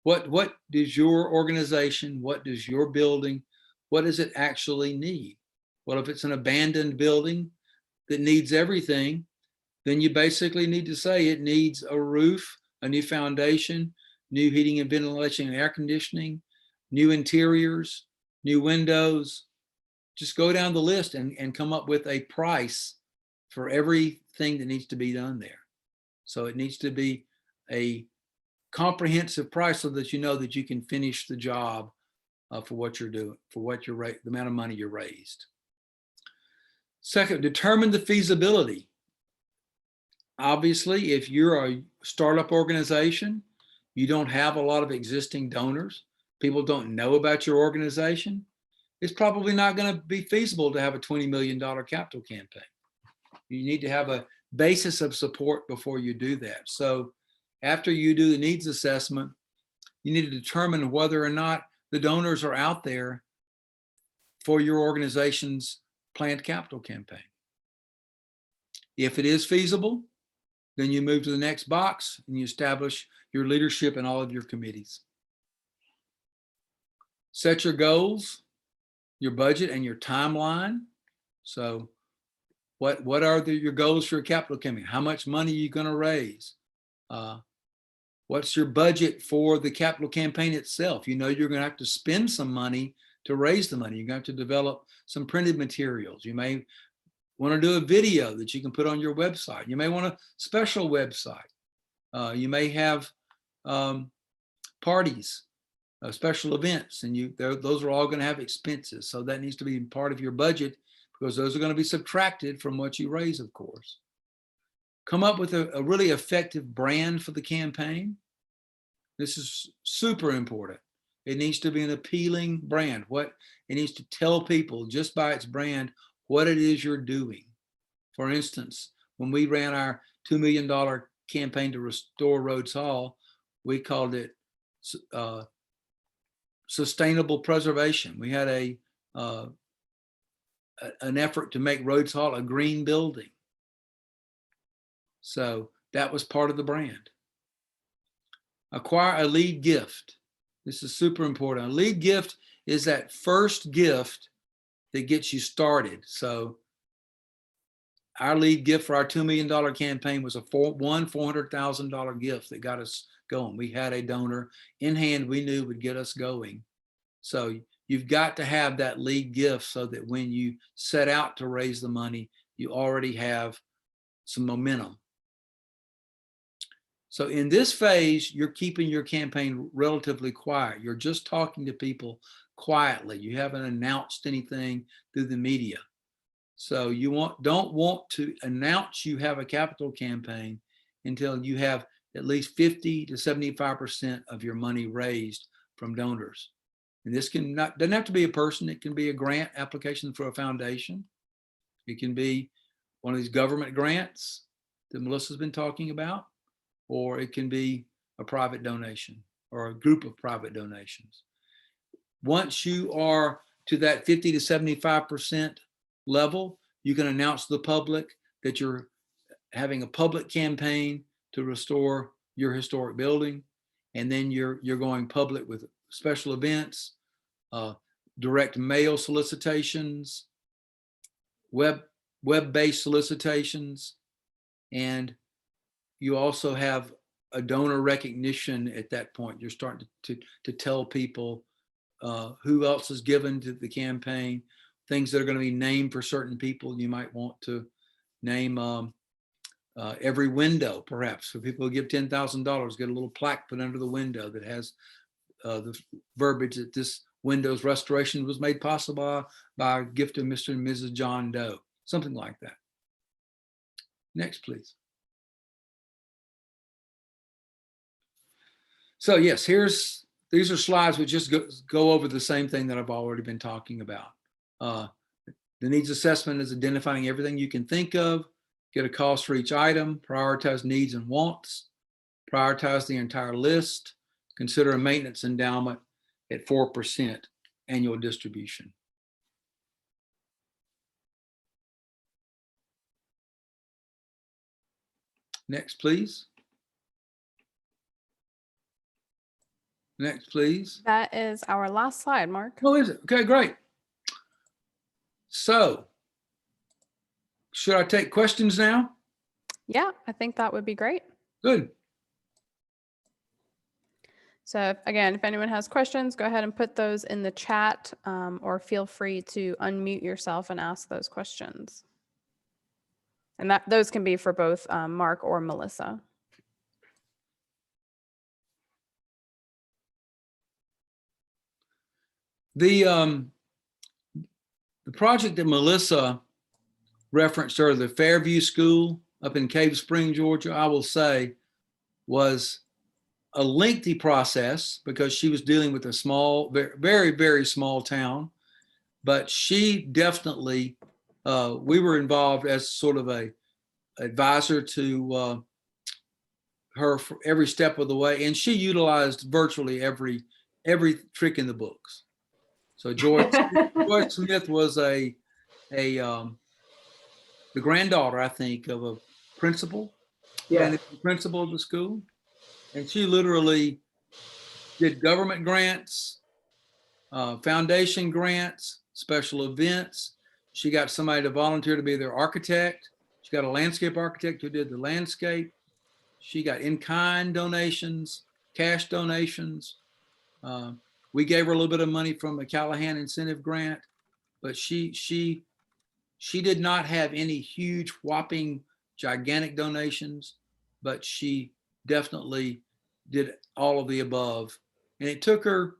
What does your organization, what does your building, what does it actually need? Well, if it's an abandoned building that needs everything, then you basically need to say it needs a roof, a new foundation, new heating and ventilation and air conditioning, new interiors, new windows. Just go down the list and come up with a price for everything that needs to be done there. So it needs to be a comprehensive price so that you know that you can finish the job for what you're doing, for what the amount of money you raised. Second, determine the feasibility. Obviously, if you're a startup organization, you don't have a lot of existing donors, people don't know about your organization, it's probably not going to be feasible to have a $20 million capital campaign. You need to have a basis of support before you do that. So after you do the needs assessment, you need to determine whether or not the donors are out there for your organization's planned capital campaign. If it is feasible, then you move to the next box and you establish your leadership in all of your committees. Set your goals, your budget, and your timeline. So what are your goals for your capital campaign? How much money are you going to raise? What's your budget for the capital campaign itself? You know you're going to have to spend some money to raise the money. You're going to have to develop some printed materials. You may want to do a video that you can put on your website. You may want a special website. You may have parties, special events, and those are all going to have expenses. So that needs to be part of your budget, because those are going to be subtracted from what you raise, of course. Come up with a really effective brand for the campaign. This is super important. It needs to be an appealing brand. It needs to tell people just by its brand what it is you're doing. For instance, when we ran our $2 million campaign to restore Rhodes Hall, we called it sustainable preservation. We had an effort to make Rhodes Hall a green building. So that was part of the brand. Acquire a lead gift. This is super important. A lead gift is that first gift that gets you started. So our lead gift for our $2 million campaign was a $400,000 gift that got us going. We had a donor in hand we knew would get us going. So you've got to have that lead gift so that when you set out to raise the money, you already have some momentum. So in this phase, you're keeping your campaign relatively quiet. You're just talking to people quietly. You haven't announced anything through the media. So you don't want to announce you have a capital campaign until you have at least 50 to 75% of your money raised from donors. And this doesn't have to be a person. It can be a grant application for a foundation. It can be one of these government grants that Melissa's been talking about, or it can be a private donation. or a group of private donations. Once you are to that 50 to 75% level, you can announce to the public that you're having a public campaign to restore your historic building. And then you're going public with special events, direct mail solicitations, web-based solicitations, and you also have a donor recognition at that point. You're starting to tell people who else is given to the campaign, things that are going to be named for certain people. You might want to name every window, perhaps, for people who give $10,000, get a little plaque put under the window that has the verbiage that this window's restoration was made possible by a gift of Mr. and Mrs. John Doe, something like that. Next, please. So yes, these are slides which just go over the same thing that I've already been talking about. The needs assessment is identifying everything you can think of, get a cost for each item, prioritize needs and wants, prioritize the entire list, consider a maintenance endowment at 4% annual distribution. Next, please. Next, please. That is our last slide, Mark. Oh, is it? Okay, great. So, should I take questions now? Yeah, I think that would be great. Good. So again, if anyone has questions, go ahead and put those in the chat, or feel free to unmute yourself and ask those questions. And those can be for both Mark or Melissa. The project that Melissa referenced earlier, the Fairview School up in Cave Spring, Georgia, I will say was a lengthy process because she was dealing with a small, very, very small town. But she definitely, we were involved as sort of a advisor to her for every step of the way, and she utilized virtually every trick in the books. So Joyce Smith was the granddaughter, I think, of a principal, Yeah. principal of the school, and she literally did government grants, foundation grants, special events. She got somebody to volunteer to be their architect. She got a landscape architect who did the landscape. She got in-kind donations, cash donations. We gave her a little bit of money from a Callahan incentive grant, but she did not have any huge, whopping, gigantic donations, but she definitely did all of the above. And it took her,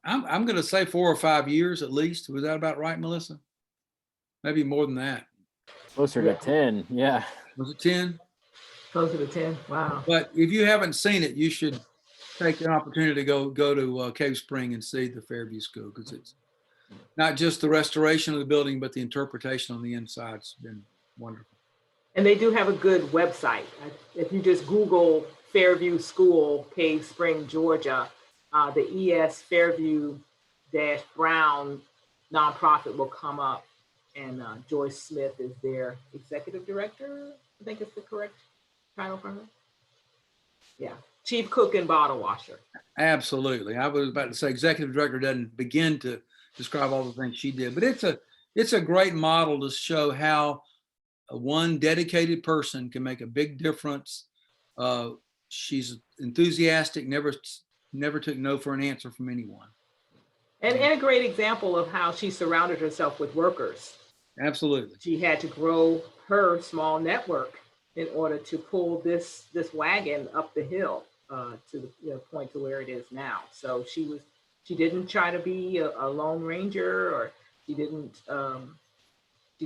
I'm going to say 4 or 5 years at least. Was that about right, Melissa? Maybe more than that. Closer to 10, yeah. Was it 10? Closer to 10. Wow. But if you haven't seen it, you should take an opportunity to go to Cave Spring and see the Fairview School, because it's not just the restoration of the building, but the interpretation on the inside's been wonderful. And they do have a good website. If you just Google Fairview School, Cave Spring, Georgia, the ES Fairview-Brown nonprofit will come up, and Joyce Smith is their executive director. I think it's the correct title for her. Yeah, chief cook and bottle washer. Absolutely. I was about to say executive director doesn't begin to describe all the things she did, but it's a great model to show how one dedicated person can make a big difference. She's enthusiastic, never took no for an answer from anyone. And a great example of how she surrounded herself with workers. Absolutely. She had to grow her small network in order to pull this wagon up the hill to the point to where it is now. So she didn't try to be a lone ranger, or she's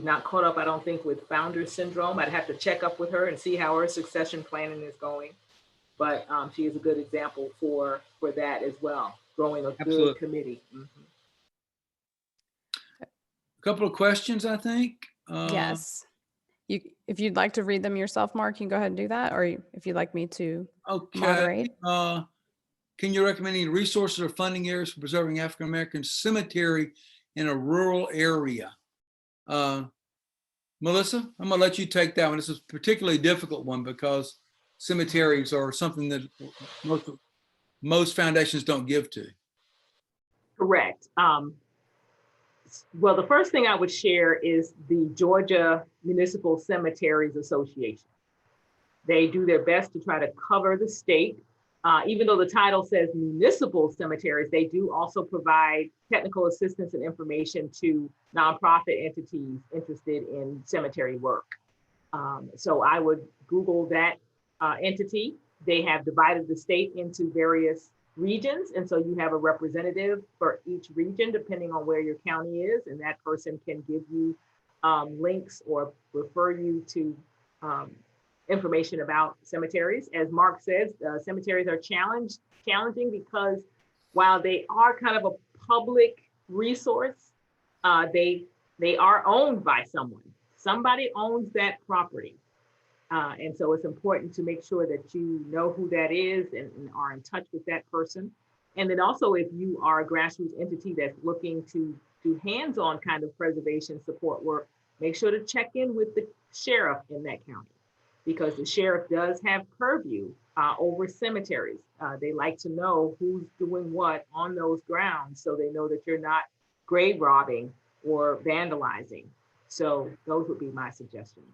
not caught up, I don't think, with founder syndrome. I'd have to check up with her and see how her succession planning is going. But she is a good example for that as well, growing a Absolutely. good committee. Mm-hmm. A couple of questions, I think. Yes. If you'd like to read them yourself, Mark, you can go ahead and do that, or if you'd like me to moderate. Can you recommend any resources or funding areas for preserving African American cemetery in a rural area? Melissa, I'm gonna let you take that one. This is a particularly difficult one because cemeteries are something that most foundations don't give to. Correct. Well, the first thing I would share is the Georgia Municipal Cemeteries Association. They do their best to try to cover the state. Even though the title says municipal cemeteries, they do also provide technical assistance and information to nonprofit entities interested in cemetery work. So I would Google that entity. They have divided the state into various regions. And so you have a representative for each region, depending on where your county is. And that person can give you links or refer you to information about cemeteries. As Mark says, cemeteries are challenging because while they are kind of a public resource, they are owned by someone. Somebody owns that property. And so it's important to make sure that you know who that is and are in touch with that person. And then also, if you are a grassroots entity that's looking to do hands-on kind of preservation support work, make sure to check in with the sheriff in that county, because the sheriff does have purview over cemeteries. They like to know who's doing what on those grounds so they know that you're not grave robbing or vandalizing. So those would be my suggestions.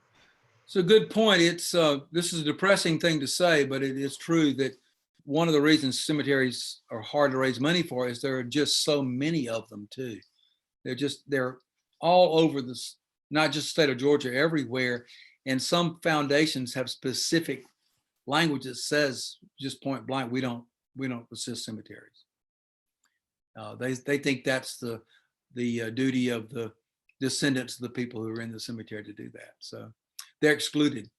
It's a good point. It's this is a depressing thing to say, but it is true that one of the reasons cemeteries are hard to raise money for is there are just so many of them too. They're all over this, not just the state of Georgia, everywhere. And some foundations have specific language that says just point blank, we don't assist cemeteries. They think that's the duty of the descendants of the people who are in the cemetery to do that. So they're excluded.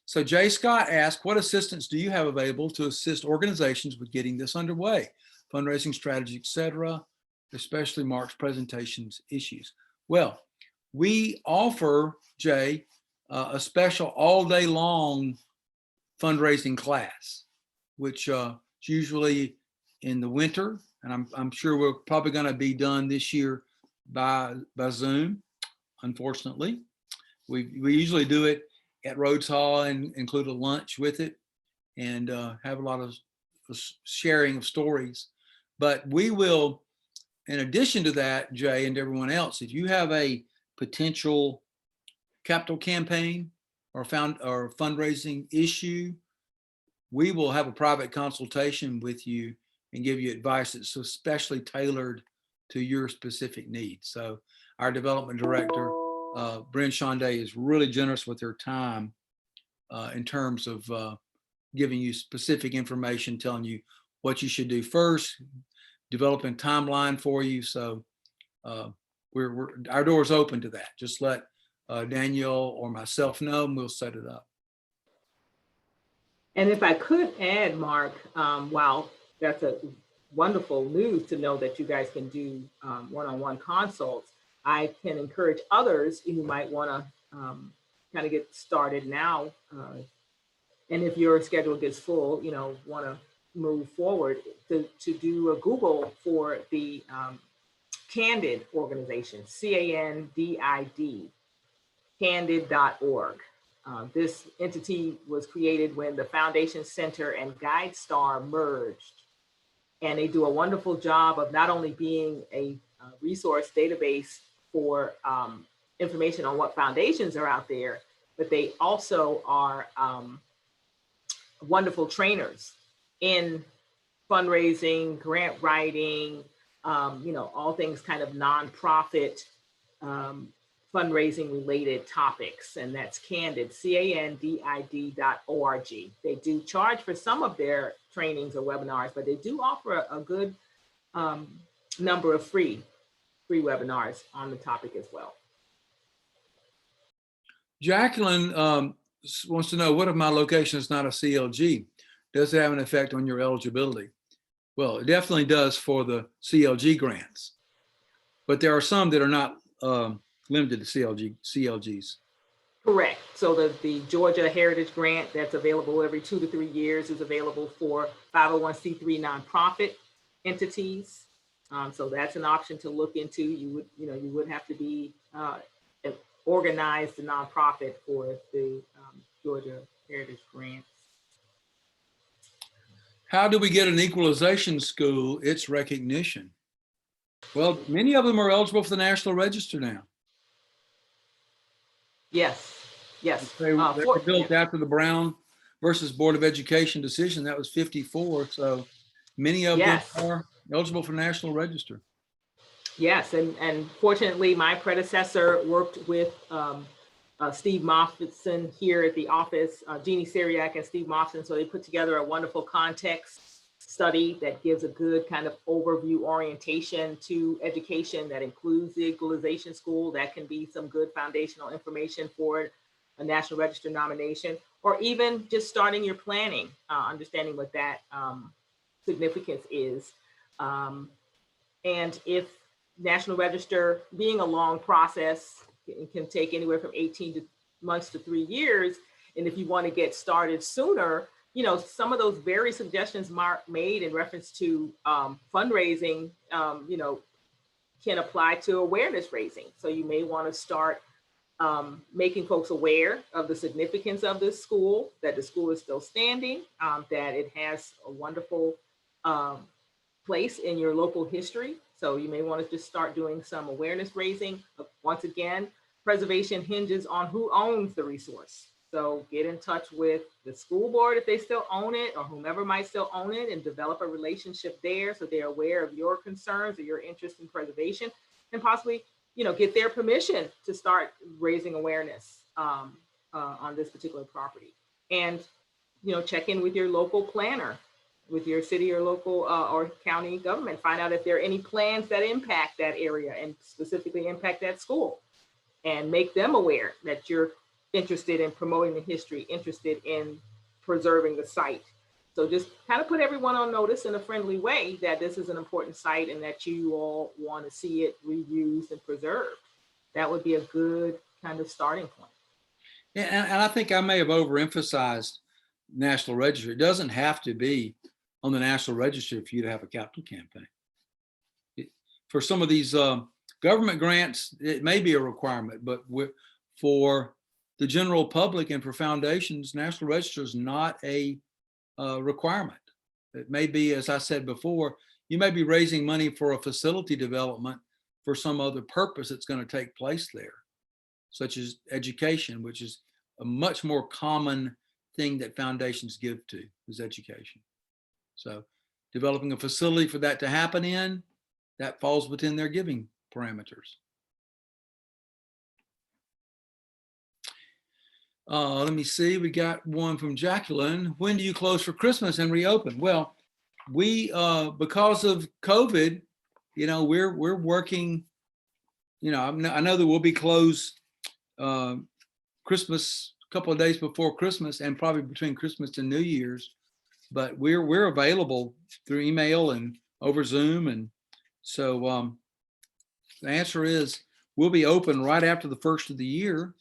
So Jay Scott asked, what assistance do you have available to assist organizations with getting this underway? Fundraising strategy, etc., especially Mark's presentations issues. Well, we offer, Jay, a special all day long fundraising class, which is usually in the winter. And I'm sure we're probably going to be done this year by Zoom, unfortunately. We usually do it at Rhodes Hall and include a lunch with it and have a lot of sharing of stories. But we will, in addition to that, Jay and everyone else, if you have a potential capital campaign or fundraising issue, we will have a private consultation with you and give you advice that's especially tailored to your specific needs. So our development director, Bryn Shonday, is really generous with her time in terms of giving you specific information, telling you what you should do first, developing timeline for you. So our door is open to that. Just let Danielle or myself know and we'll set it up. And if I could add, Mark, wow, that's a wonderful news to know that you guys can do one-on-one consults. I can encourage others who might want to kind of get started now. And if your schedule gets full, want to move forward to do a Google for the Candid organization, CANDID, candid.org. This entity was created when the Foundation Center and GuideStar merged. And they do a wonderful job of not only being a resource database for information on what foundations are out there, but they also are wonderful trainers in fundraising, grant writing, all things kind of nonprofit fundraising related topics. And that's Candid, CANDID.org. They do charge for some of their trainings or webinars, but they do offer a good number of free webinars on the topic as well. Jacqueline wants to know, what if my location is not a CLG? Does it have an effect on your eligibility? Well, it definitely does for the CLG grants, but there are some that are not limited to CLGs. Correct. So the Georgia Heritage Grant that's available every 2 to 3 years is available for 501c3 nonprofit entities. So that's an option to look into. You would have to be an organized nonprofit for the Georgia Heritage Grants. How do we get an equalization school its recognition? Well, many of them are eligible for the National Register now. Yes. Yes. They were built after the Brown versus Board of Education decision. That was 54. So many of them are eligible for National Register. Yes, and fortunately, my predecessor worked with Steve Moffatson here at the office, Jeannie Syriac and Steve Moffatson. So they put together a wonderful context study that gives a good kind of overview orientation to education that includes the equalization school. That can be some good foundational information for a National Register nomination, or even just starting your planning, understanding what that significance is. And if National Register, being a long process, it can take anywhere from 18 months to 3 years. And if you want to get started sooner, some of those very suggestions Mark made in reference to fundraising, can apply to awareness raising. So you may want to start making folks aware of the significance of this school, that the school is still standing, that it has a wonderful place in your local history. So you may want to just start doing some awareness raising. Once again, preservation hinges on who owns the resource. So get in touch with the school board if they still own it, or whomever might still own it, and develop a relationship there so they're aware of your concerns or your interest in preservation, and possibly, get their permission to start raising awareness on this particular property. And, check in with your local planner, with your city or local or county government, find out if there are any plans that impact that area and specifically impact that school, and make them aware that you're interested in promoting the history, interested in preserving the site. So just kind of put everyone on notice in a friendly way that this is an important site and that you all want to see it reused and preserved. That would be a good kind of starting point. Yeah, and I think I may have overemphasized National Register. It doesn't have to be on the National Register for you to have a capital campaign. For some of these government grants, it may be a requirement, but for the general public and for foundations, National Register is not a requirement. It may be, as I said before, you may be raising money for a facility development for some other purpose that's going to take place there, such as education, which is a much more common thing that foundations give to, is education. So developing a facility for that to happen in, that falls within their giving parameters. Let me see, we got one from Jacqueline. When do you close for Christmas and reopen? Well, we, because of COVID, we're working, I know that we'll be closed Christmas, a couple of days before Christmas and probably between Christmas and New Year's, but we're available through email and over Zoom. And so the answer is we'll be open right after the first of the year.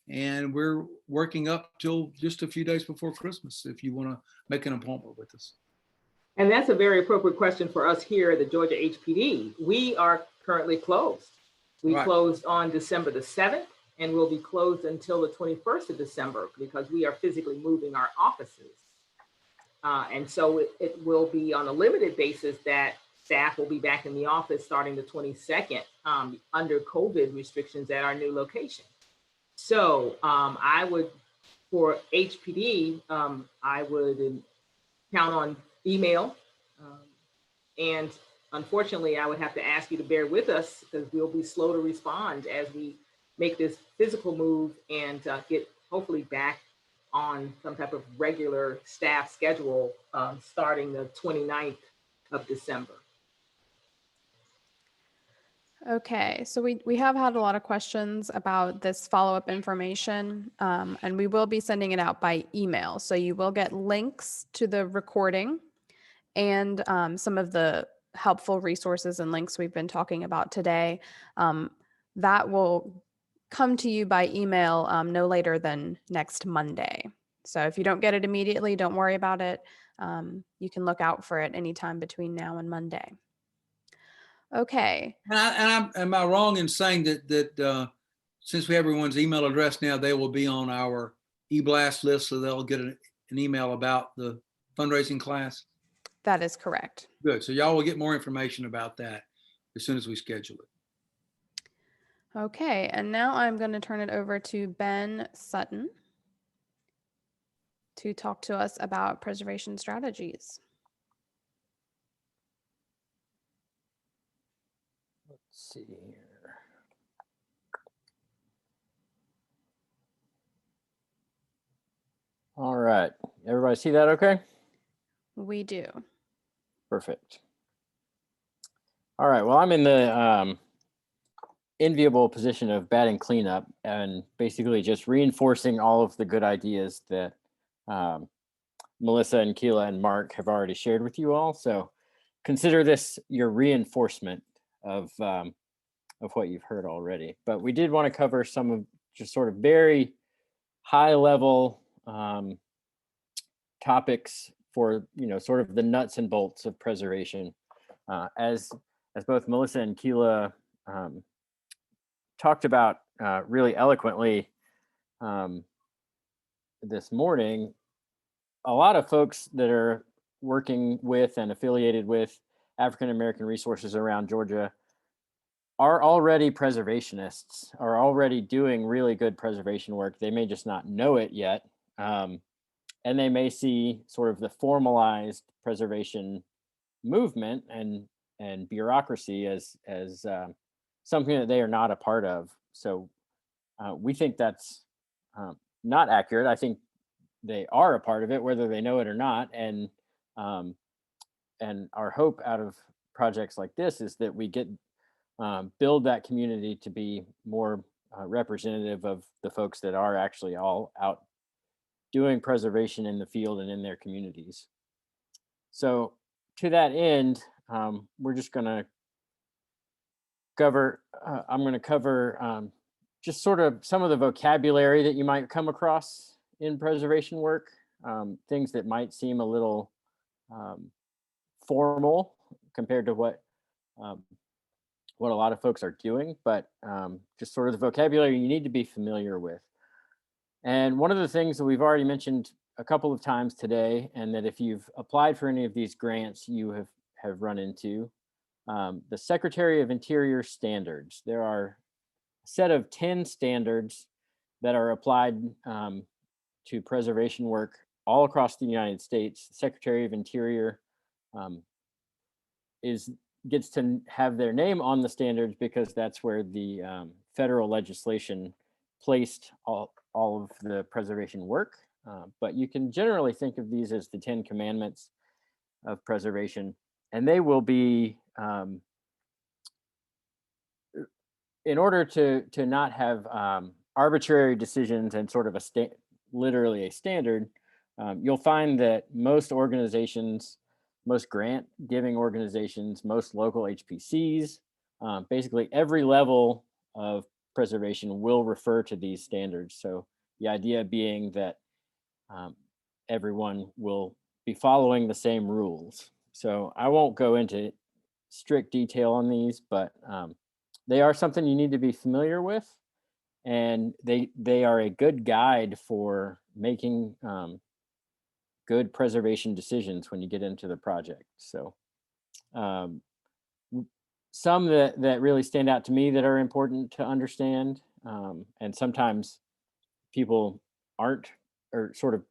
And we're working up till just a few days before Christmas if you want to make an appointment with us. And that's a very appropriate question for us here at the Georgia HPD. We are currently closed. We closed on December the 7th, and we'll be closed until the 21st of December because we are physically moving our offices. And so it will be on a limited basis that staff will be back in the office starting the 22nd under COVID restrictions at our new location. So I would, for HPD, I would count on email. And unfortunately, I would have to ask you to bear with us because we'll be slow to respond as we make this physical move and get hopefully back on some type of regular staff schedule starting the 29th of December. Okay, so we have had a lot of questions about this follow-up information, and we will be sending it out by email. So you will get links to the recording and some of the helpful resources and links we've been talking about today. That will come to you by email no later than next Monday. So if you don't get it immediately, don't worry about it. You can look out for it anytime between now and Monday. Okay. Am I wrong in saying that since we have everyone's email address now, they will be on our e-blast list, so they'll get an email about the fundraising class? That is correct. Good. So y'all will get more information about that as soon as we schedule it. Okay, and now I'm going to turn it over to Ben Sutton to talk to us about preservation strategies. Let's see here. All right. Everybody see that okay? We do. Perfect. All right. Well, I'm in the enviable position of batting cleanup and basically just reinforcing all of the good ideas that Melissa and Keela and Mark have already shared with you all. So consider this your reinforcement of what you've heard already. But we did want to cover some of just sort of very high level topics for, sort of the nuts and bolts of preservation. As both Melissa and Keela talked about really eloquently this morning, a lot of folks that are working with and affiliated with African American resources around Georgia are already preservationists, are already doing really good preservation work. They may just not know it yet. And they may see sort of the formalized preservation movement and bureaucracy as something that they are not a part of. So we think that's not accurate. I think they are a part of it, whether they know it or not. And our hope out of projects like this is that we get build that community to be more representative of the folks that are actually all out doing preservation in the field and in their communities. So to that end, we're just going to cover, I'm going to cover just sort of some of the vocabulary that you might come across in preservation work, things that might seem a little formal compared to what a lot of folks are doing, but just sort of the vocabulary you need to be familiar with. And one of the things that we've already mentioned a couple of times today, and that if you've applied for any of these grants, you have run into, the Secretary of Interior standards. There are a set of 10 standards that are applied to preservation work all across the United States. The Secretary of Interior gets to have their name on the standards because that's where the federal legislation placed all of the preservation work. But you can generally think of these as the 10 commandments of preservation, and they will be, in order to not have arbitrary decisions and sort of literally a standard, you'll find that most organizations, most grant giving organizations, most local HPCs, basically every level of preservation will refer to these standards. So the idea being that everyone will be following the same rules. So I won't go into strict detail on these, but they are something you need to be familiar with, and they are a good guide for making good preservation decisions when you get into the project. So some that really stand out to me that are important to understand, and sometimes people aren't, or sort of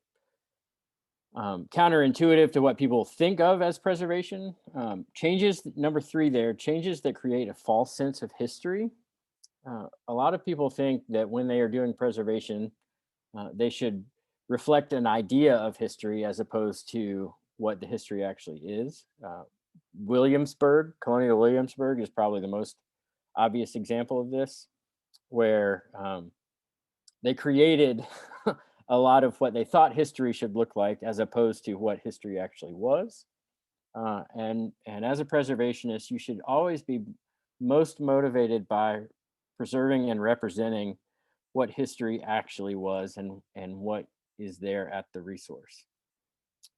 counterintuitive to what people think of as preservation. Changes, number 3 there, changes that create a false sense of history. A lot of people think that when they are doing preservation, they should reflect an idea of history as opposed to what the history actually is. Colonial Williamsburg is probably the most obvious example of this, where they created a lot of what they thought history should look like as opposed to what history actually was. And as a preservationist, you should always be most motivated by preserving and representing what history actually was and what is there at the resource.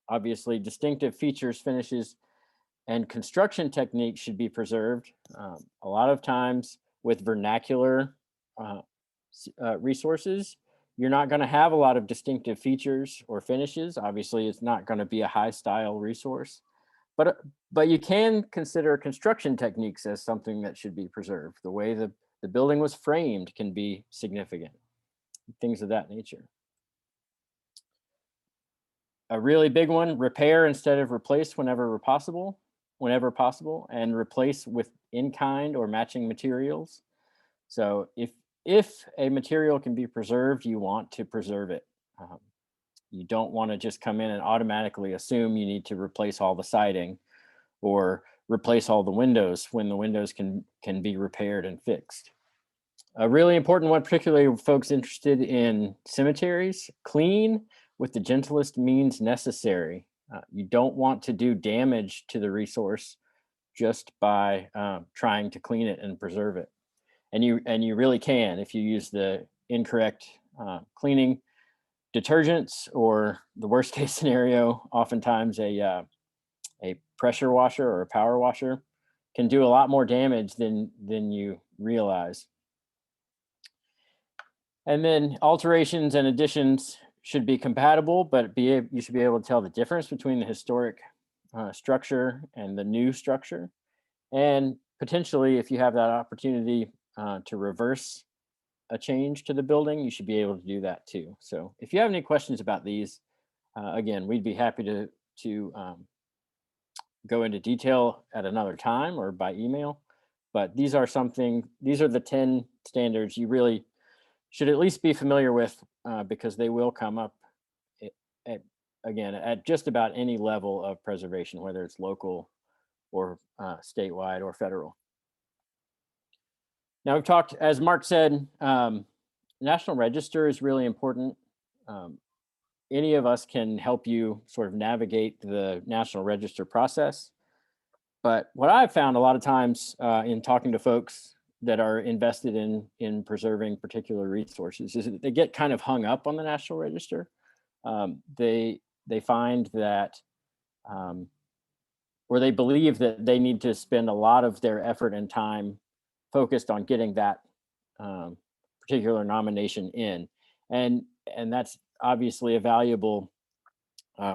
Obviously, distinctive features, finishes, and construction techniques should be preserved. A lot of times with vernacular uh, resources, you're not going to have a lot of distinctive features or finishes. Obviously, it's not going to be a high style resource, but you can consider construction techniques as something that should be preserved. The way the building was framed can be significant, things of that nature. A really big one: repair instead of replace whenever possible, and replace with in-kind or matching materials. So if a material can be preserved, you want to preserve it. You don't want to just come in and automatically assume you need to replace all the siding or replace all the windows when the windows can be repaired and fixed. A really important one, particularly folks interested in cemeteries: clean with the gentlest means necessary. You don't want to do damage to the resource just by trying to clean it and preserve it. And you really can if you use the incorrect cleaning detergents, or the worst case scenario, oftentimes a pressure washer or a power washer can do a lot more damage than you realize. And then alterations and additions should be compatible, but you should be able to tell the difference between the historic structure and the new structure. And potentially, if you have that opportunity to reverse a change to the building, you should be able to do that too. So if you have any questions about these, again, we'd be happy to go into detail at another time or by email. But these are the 10 standards you really should at least be familiar with, because they will come up at just about any level of preservation, whether it's local or statewide or federal. Now we've talked, as Mark said, National Register is really important. Any of us can help you sort of navigate the National Register process. But what I've found a lot of times in talking to folks that are invested in preserving particular resources is that they get kind of hung up on the National Register. They find that, or they believe that they need to spend a lot of their effort and time focused on getting that particular nomination in, and that's obviously a valuable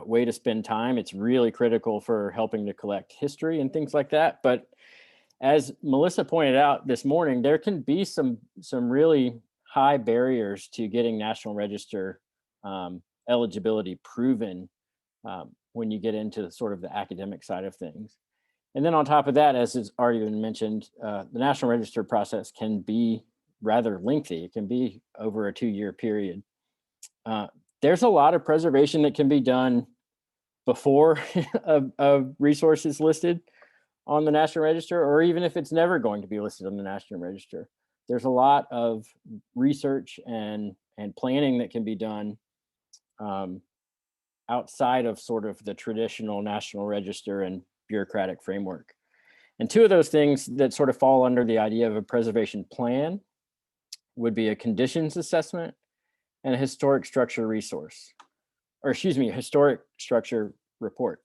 way to spend time. It's really critical for helping to collect history and things like that. But as Melissa pointed out this morning, there can be some really high barriers to getting National Register eligibility proven when you get into sort of the academic side of things. And then on top of that, as has already been mentioned, the National Register process can be rather lengthy. It can be over a 2-year period. There's a lot of preservation that can be done before a resource is listed on the National Register, or even if it's never going to be listed on the National Register. There's a lot of research and planning that can be done outside of sort of the traditional National Register and bureaucratic framework. And two of those things that sort of fall under the idea of a preservation plan would be a conditions assessment and a historic structure resource, or excuse me, a historic structure report.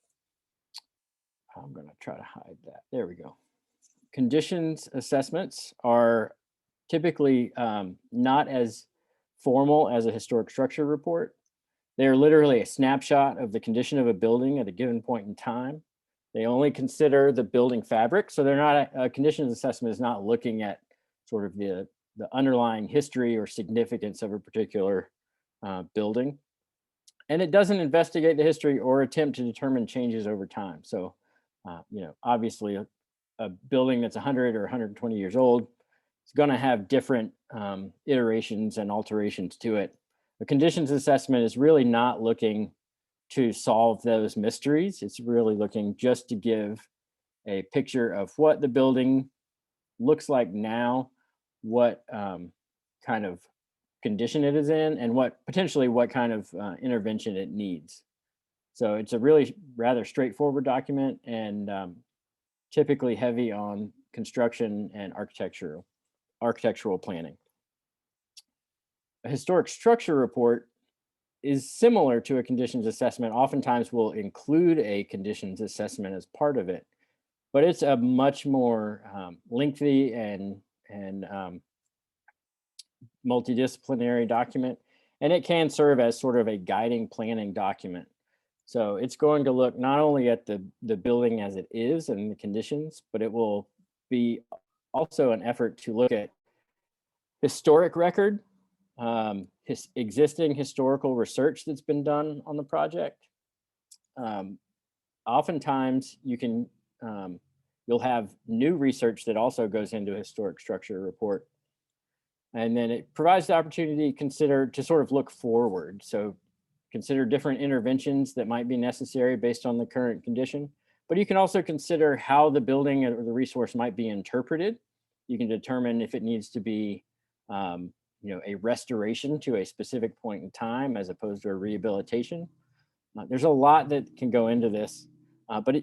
I'm going to try to hide that. There we go. Conditions assessments are typically not as formal as a historic structure report. They're literally a snapshot of the condition of a building at a given point in time. They only consider the building fabric. So they're not, a conditions assessment is not looking at sort of the underlying history or significance of a particular building. And it doesn't investigate the history or attempt to determine changes over time. So, obviously a building that's 100 or 120 years old is going to have different iterations and alterations to it. The conditions assessment is really not looking to solve those mysteries. It's really looking just to give a picture of what the building looks like now, what kind of condition it is in, and what kind of intervention it needs. So it's a really rather straightforward document, and typically heavy on construction and architectural planning. A historic structure report is similar to a conditions assessment. Oftentimes will include a conditions assessment as part of it, but it's a much more lengthy and multidisciplinary document, and it can serve as sort of a guiding planning document. So it's going to look not only at the building as it is and the conditions, but it will be also an effort to look at historic record, existing historical research that's been done on the project. Oftentimes you can, you'll have new research that also goes into a historic structure report. And then it provides the opportunity to sort of look forward. So consider different interventions that might be necessary based on the current condition, but you can also consider how the building or the resource might be interpreted. You can determine if it needs to be a restoration to a specific point in time as opposed to a rehabilitation. There's a lot that can go into this, but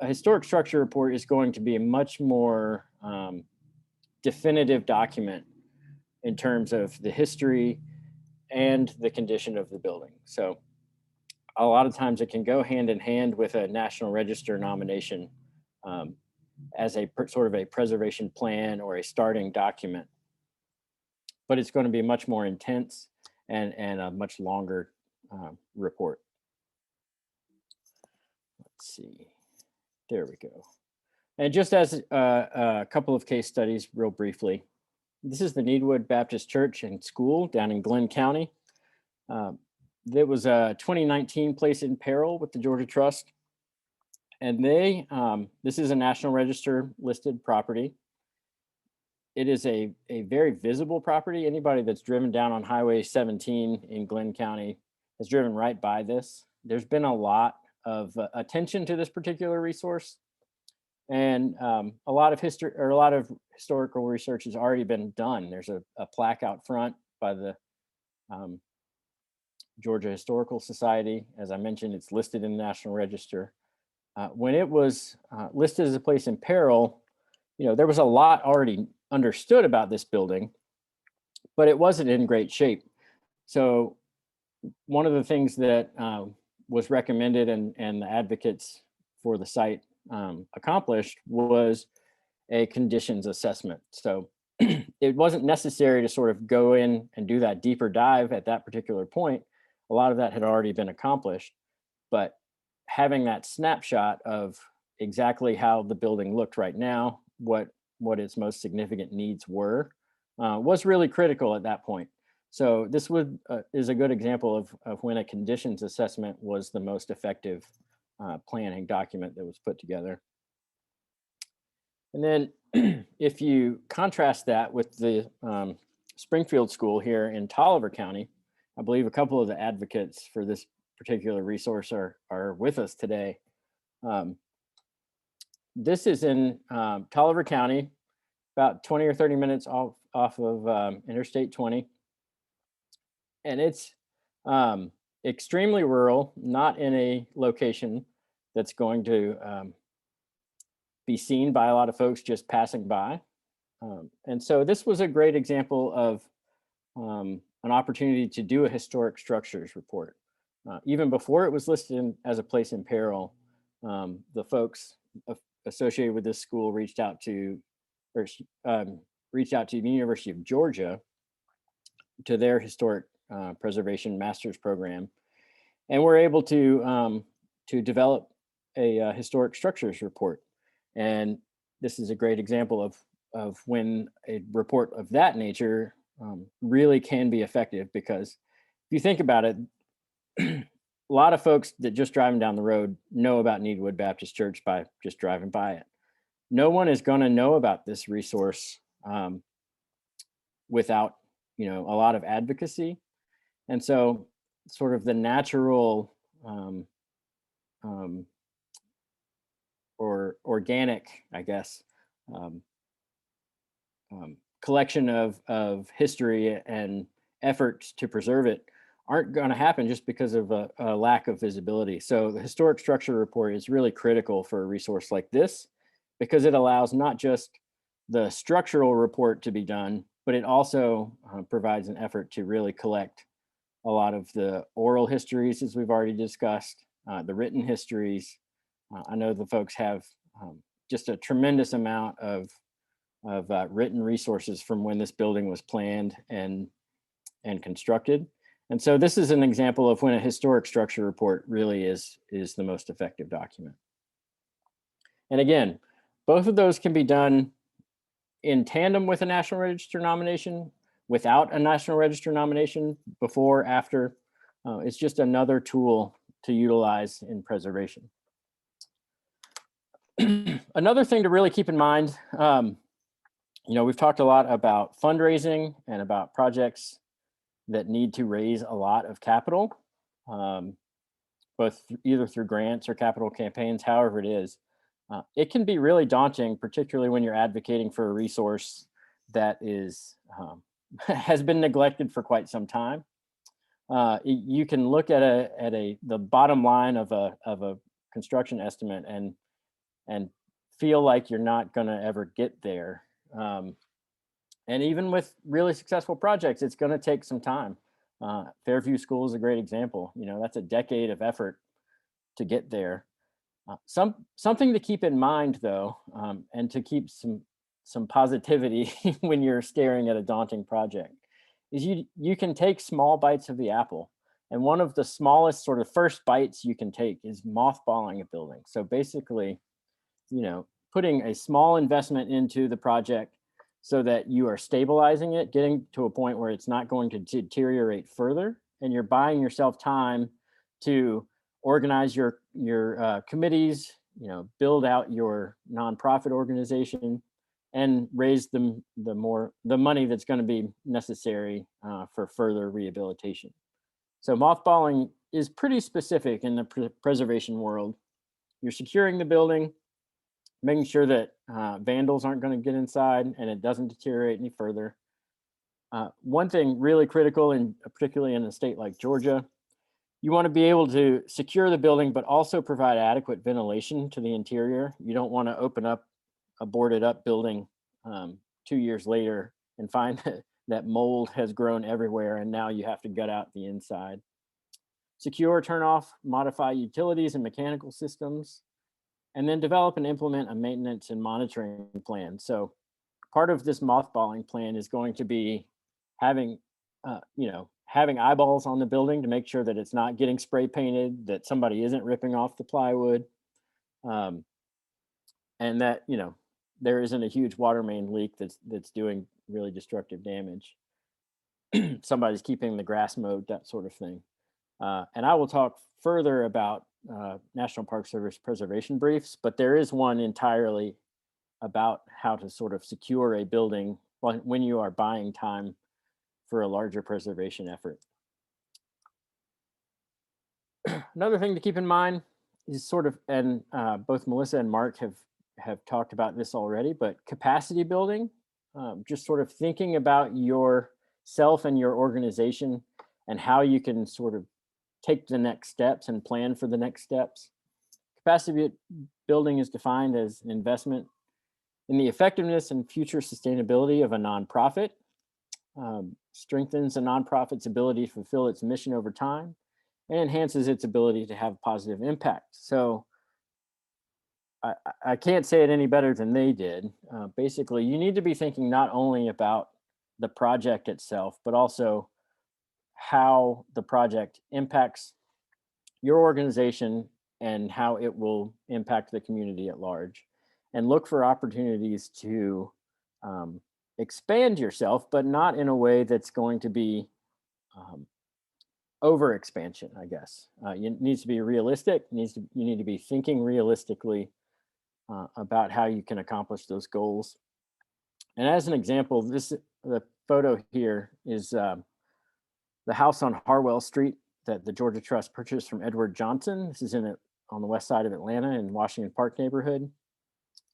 a historic structure report is going to be a much more definitive document in terms of the history and the condition of the building. So a lot of times it can go hand in hand with a National Register nomination as a sort of a preservation plan or a starting document. But it's going to be much more intense and a much longer report. Let's see. There we go. And just as a couple of case studies real briefly, this is the Needwood Baptist Church and School down in Glenn County. There was a 2019 place in peril with the Georgia Trust. And this is a National Register listed property. It is a very visible property. Anybody that's driven down on Highway 17 in Glenn County has driven right by this. There's been a lot of attention to this particular resource. And a lot of historical research has already been done. There's a plaque out front by the Georgia Historical Society. As I mentioned, it's listed in the National Register. When it was listed as a place in peril, there was a lot already understood about this building, but it wasn't in great shape. So one of the things that was recommended and the advocates for the site accomplished was a conditions assessment. So it wasn't necessary to sort of go in and do that deeper dive at that particular point. A lot of that had already been accomplished, but having that snapshot of exactly how the building looked right now, what its most significant needs were, was really critical at that point. So this is a good example of when a conditions assessment was the most effective planning document that was put together. And then if you contrast that with the Springfield School here in Tolliver County, I believe a couple of the advocates for this particular resource are with us today. This is in Tolliver County, about 20 or 30 minutes off of Interstate 20. And it's extremely rural, not in a location that's going to be seen by a lot of folks just passing by. And so this was a great example of an opportunity to do a historic structures report. Even before it was listed as a place in peril, the folks associated with this school reached out to the University of Georgia to their historic preservation master's program, and were able to develop a historic structures report. And this is a great example of when a report of that nature really can be effective, because if you think about it, a lot of folks that just driving down the road know about Needwood Baptist Church by just driving by it. No one is going to know about this resource without a lot of advocacy. And so sort of the natural or organic, I guess, collection of history and efforts to preserve it aren't going to happen just because of a lack of visibility. So the historic structure report is really critical for a resource like this, because it allows not just the structural report to be done, but it also provides an effort to really collect a lot of the oral histories, as we've already discussed, the written histories. I know the folks have just a tremendous amount of written resources from when this building was planned and constructed. And so this is an example of when a historic structure report really is the most effective document. And again, both of those can be done in tandem with a National Register nomination, without a National Register nomination, before, after. It's just another tool to utilize in preservation. Another thing to really keep in mind, we've talked a lot about fundraising and about projects that need to raise a lot of capital, both either through grants or capital campaigns, however it is. It can be really daunting, particularly when you're advocating for a resource that is has been neglected for quite some time. You can look at the bottom line of a construction estimate and feel like you're not going to ever get there. And even with really successful projects, it's going to take some time. Fairview School is a great example. That's a decade of effort to get there. Something to keep in mind, though, and to keep some positivity when you're staring at a daunting project, is you can take small bites of the apple. And one of the smallest sort of first bites you can take is mothballing a building. So basically, putting a small investment into the project so that you are stabilizing it, getting to a point where it's not going to deteriorate further, and you're buying yourself time to organize your committees, build out your nonprofit organization, and raise the money that's going to be necessary for further rehabilitation. So mothballing is pretty specific in the preservation world. You're securing the building, making sure that vandals aren't going to get inside and it doesn't deteriorate any further. One thing really critical, and particularly in a state like Georgia, you want to be able to secure the building, but also provide adequate ventilation to the interior. You don't want to open up a boarded up building 2 years later and find that mold has grown everywhere and now you have to gut out the inside. Secure, turn off, modify utilities and mechanical systems, and then develop and implement a maintenance and monitoring plan. So part of this mothballing plan is going to be having eyeballs on the building to make sure that it's not getting spray painted, that somebody isn't ripping off the plywood, and that there isn't a huge water main leak that's doing really destructive damage. Somebody's keeping the grass mowed, that sort of thing. And I will talk further about National Park Service preservation briefs, but there is one entirely about how to sort of secure a building when you are buying time for a larger preservation effort. Another thing to keep in mind is sort of, and both Melissa and Mark have talked about this already, but capacity building, just sort of thinking about yourself and your organization and how you can sort of take the next steps and plan for the next steps. Capacity building is defined as an investment in the effectiveness and future sustainability of a nonprofit, strengthens a nonprofit's ability to fulfill its mission over time, and enhances its ability to have positive impact. So I can't say it any better than they did. Basically, you need to be thinking not only about the project itself, but also how the project impacts your organization and how it will impact the community at large. And look for opportunities to expand yourself, but not in a way that's going to be over expansion, I guess. It needs to be realistic. You need to be thinking realistically about how you can accomplish those goals. And as an example, the photo here is the house on Harwell Street that the Georgia Trust purchased from Edward Johnson. This is on the west side of Atlanta in Washington Park neighborhood.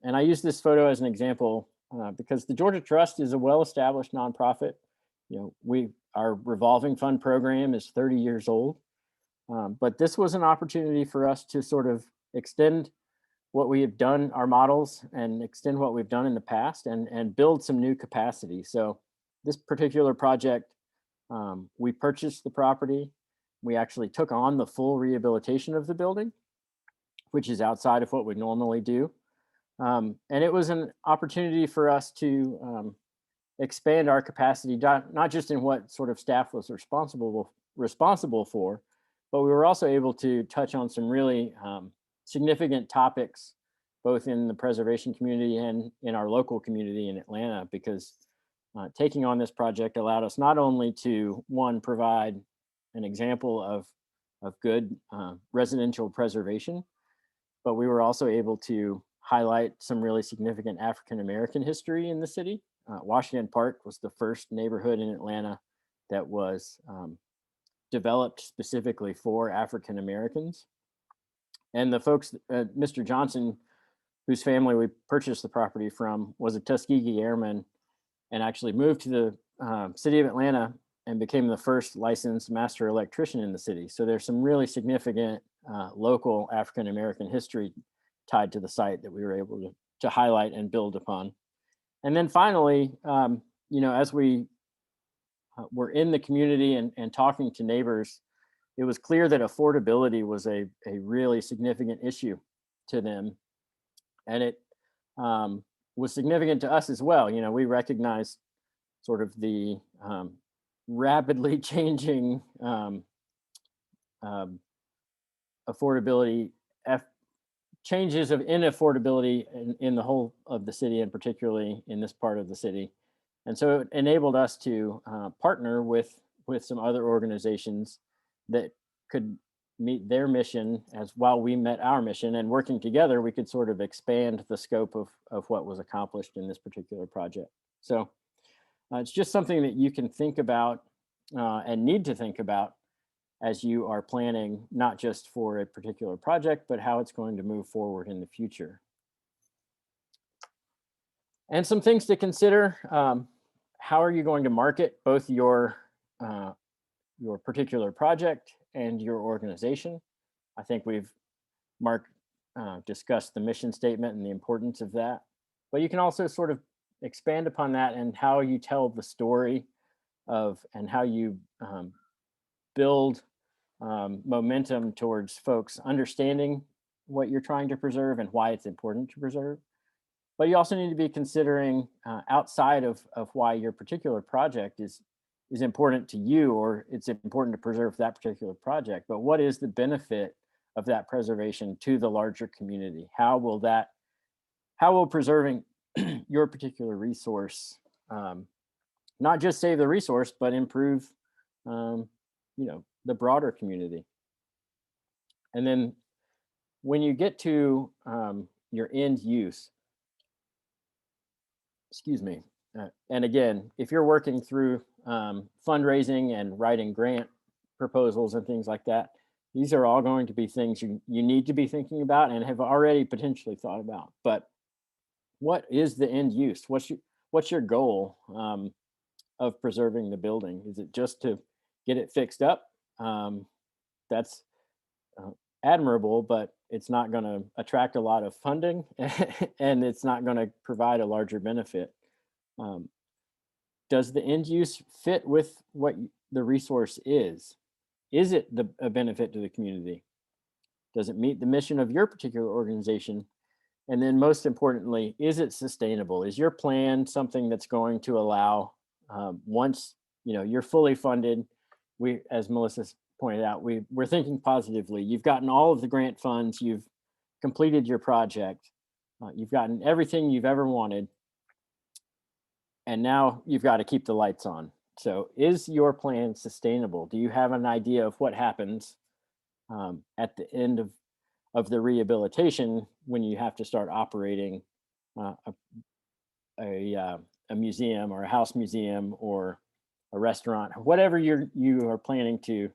And I use this photo as an example because the Georgia Trust is a well-established nonprofit. Our revolving fund program is 30 years old, but this was an opportunity for us to sort of extend what we have done, our models, and extend what we've done in the past and build some new capacity. So this particular project, we purchased the property. We actually took on the full rehabilitation of the building, which is outside of what we normally do. And it was an opportunity for us to expand our capacity, not just in what sort of staff was responsible for, but we were also able to touch on some really significant topics, both in the preservation community and in our local community in Atlanta, because taking on this project allowed us not only to, one, provide an example of good residential preservation, but we were also able to highlight some really significant African-American history in the city. Washington Park was the first neighborhood in Atlanta that was developed specifically for African-Americans. And the folks, Mr. Johnson, whose family we purchased the property from, was a Tuskegee Airman and actually moved to the city of Atlanta and became the first licensed master electrician in the city. So there's some really significant local African-American history tied to the site that we were able to highlight and build upon. And then finally, as we were in the community and talking to neighbors, it was clear that affordability was a really significant issue to them. And it was significant to us as well. We recognized sort of the rapidly changing affordability, changes of inaffordability in the whole of the city, and particularly in this part of the city. And so it enabled us to partner with some other organizations that could meet their mission as while we met our mission, and working together, we could sort of expand the scope of what was accomplished in this particular project. So it's just something that you can think about and need to think about as you are planning, not just for a particular project, but how it's going to move forward in the future. And some things to consider: how are you going to market both your particular project and your organization? I think Mark discussed the mission statement and the importance of that, but you can also sort of expand upon that and how you tell the story and how you build momentum towards folks understanding what you're trying to preserve and why it's important to preserve. But you also need to be considering outside of why your particular project is important to you, or it's important to preserve that particular project, but what is the benefit of that preservation to the larger community? How will preserving your particular resource not just save the resource, but improve the broader community? And then when you get to your end use, and again, if you're working through fundraising and writing grant proposals and things like that, these are all going to be things you need to be thinking about and have already potentially thought about. But what is the end use? What's your goal of preserving the building? Is it just to get it fixed up? That's admirable, but it's not going to attract a lot of funding and it's not going to provide a larger benefit. Does the end use fit with what the resource is? Is it a benefit to the community? Does it meet the mission of your particular organization? And then most importantly, is it sustainable? Is your plan something that's going to allow, once you're fully funded, as Melissa pointed out, we're thinking positively. You've gotten all of the grant funds, you've completed your project, you've gotten everything you've ever wanted, and now you've got to keep the lights on. So is your plan sustainable? Do you have an idea of what happens at the end of the rehabilitation when you have to start operating a museum or a house museum or a restaurant, whatever you are planning to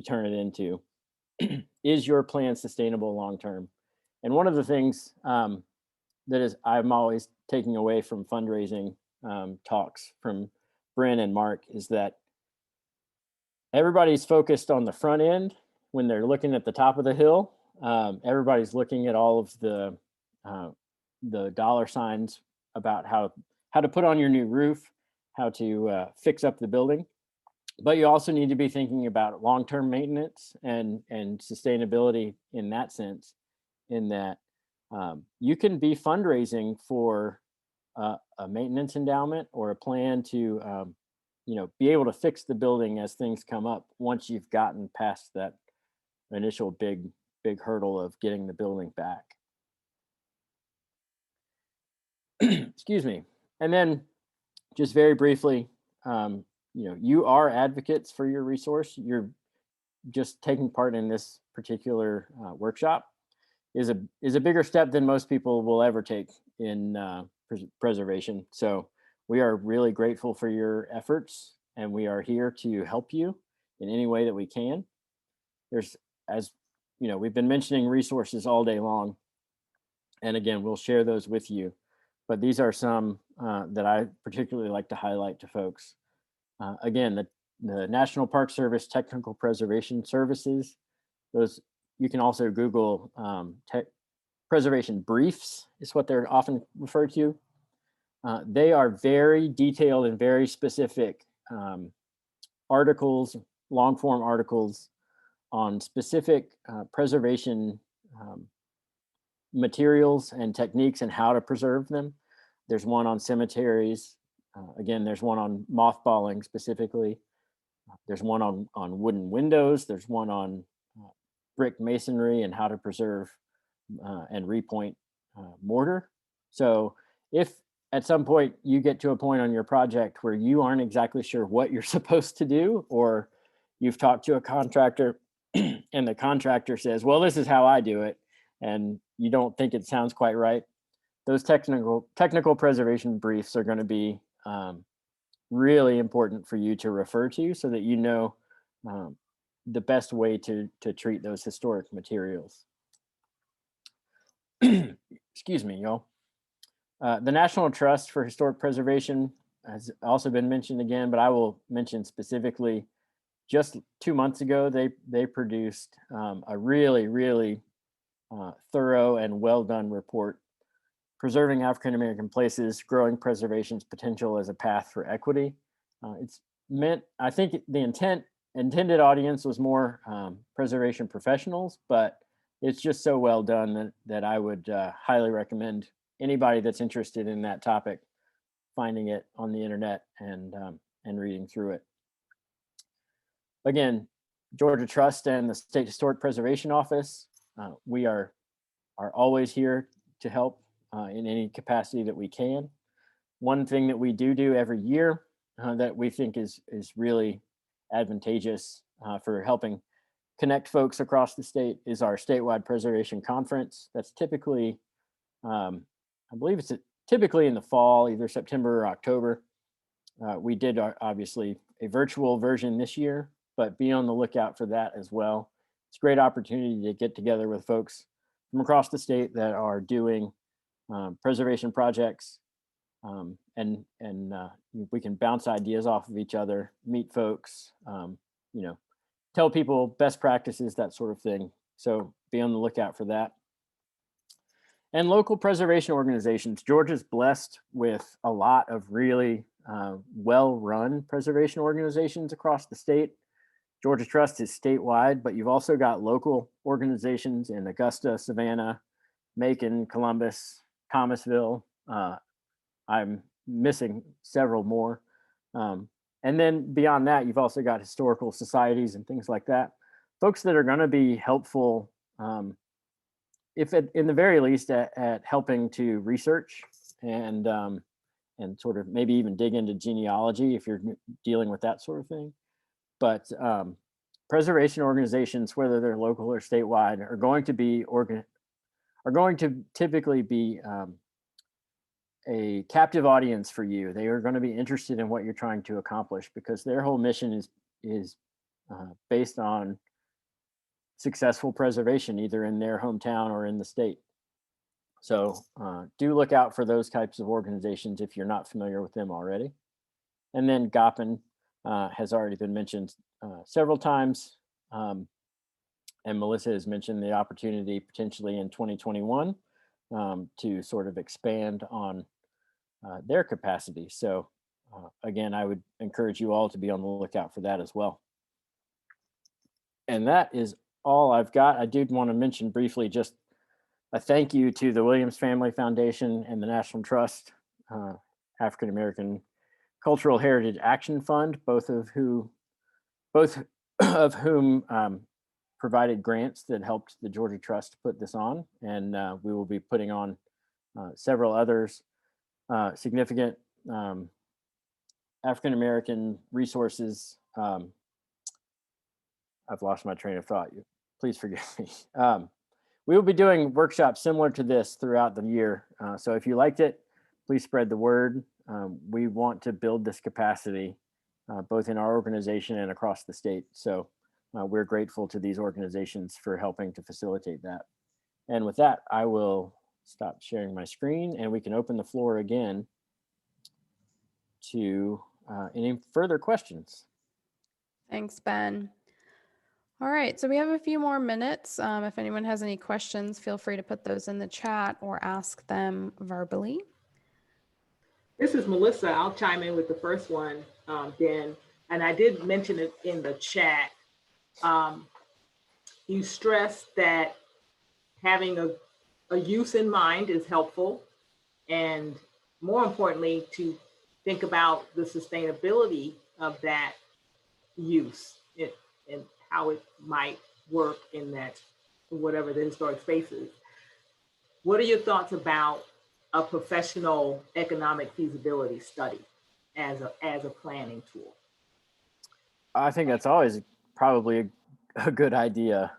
turn it into? Is your plan sustainable long term? And one of the things I'm always taking away from fundraising talks from Bryn and Mark is that everybody's focused on the front end when they're looking at the top of the hill. Everybody's looking at all of the dollar signs about how to put on your new roof, fix up the building. But you also need to be thinking about long-term maintenance and sustainability in that sense, in that you can be fundraising for a maintenance endowment or a plan to be able to fix the building as things come up once you've gotten past that initial big hurdle of getting the building back. Excuse me. And then just very briefly, you are advocates for your resource. You're just taking part in this particular workshop is a bigger step than most people will ever take in preservation. So we are really grateful for your efforts, and we are here to help you in any way that we can. There's, as we've been mentioning resources all day long, and again, we'll share those with you. But these are some that I particularly like to highlight to folks. Again, the National Park Service Technical Preservation Services. Those you can also Google preservation briefs is what they're often referred to. They are very detailed and very specific articles, long form articles on specific preservation materials and techniques and how to preserve them. There's one on cemeteries. Again, there's one on mothballing specifically. There's one on wooden windows. There's one on brick masonry and how to preserve and repoint mortar. So if at some point you get to a point on your project where you aren't exactly sure what you're supposed to do, or you've talked to a contractor and the contractor says, well, this is how I do it, and you don't think it sounds quite right, those technical preservation briefs are going to be really important for you to refer to so that you know the best way to treat those historic materials. Excuse me, y'all. The National Trust for Historic Preservation has also been mentioned again, but I will mention specifically just 2 months ago, they produced a really thorough and well done report, Preserving African American Places, Growing Preservation's Potential as a Path for Equity. It's meant, I think the intended audience was more preservation professionals, but it's just so well done that I would highly recommend anybody that's interested in that topic finding it on the internet and reading through it. Again, Georgia Trust and the State Historic Preservation Office, we are always here to help in any capacity that we can. One thing that we do every year that we think is really advantageous for helping connect folks across the state is our statewide preservation conference. That's typically, I believe it's typically in the fall, either September or October. We did obviously a virtual version this year, but be on the lookout for that as well. It's a great opportunity to get together with folks from across the state that are doing preservation projects, and we can bounce ideas off of each other, meet folks, tell people best practices, that sort of thing. So be on the lookout for that. And local preservation organizations. Georgia's blessed with a lot of really well-run preservation organizations across the state. Georgia Trust is statewide, but you've also got local organizations in Augusta, Savannah, Macon, Columbus, Thomasville. I'm missing several more. And then beyond that, you've also got historical societies and things like that. Folks that are going to be helpful, if in the very least at helping to research and sort of maybe even dig into genealogy if you're dealing with that sort of thing. But preservation organizations, whether they're local or statewide, are going to typically be a captive audience for you. They are going to be interested in what you're trying to accomplish because their whole mission is based on successful preservation, either in their hometown or in the state. So do look out for those types of organizations if you're not familiar with them already. And then Goppin has already been mentioned several times. And Melissa has mentioned the opportunity potentially in 2021 to sort of expand on their capacity. So again, I would encourage you all to be on the lookout for that as well. And that is all I've got. I did want to mention briefly just a thank you to the Williams Family Foundation and the National Trust African American Cultural Heritage Action Fund, both of whom provided grants that helped the Georgia Trust put this on. And we will be putting on several others significant African American resources. I've lost my train of thought. Please forgive me. We will be doing workshops similar to this throughout the year. So if you liked it, please spread the word. We want to build this capacity both in our organization and across the state. So we're grateful to these organizations for helping to facilitate that. And with that, I will stop sharing my screen and we can open the floor again to any further questions. Thanks, Ben. All right, so we have a few more minutes. If anyone has any questions, feel free to put those in the chat or ask them verbally. This is Melissa. I'll chime in with the first one, Ben. And I did mention it in the chat. You stressed that having a use in mind is helpful. And more importantly, to think about the sustainability of that use and how it might work in that, whatever the historic space is. What are your thoughts about a professional economic feasibility study as a planning tool? I think that's always probably a good idea.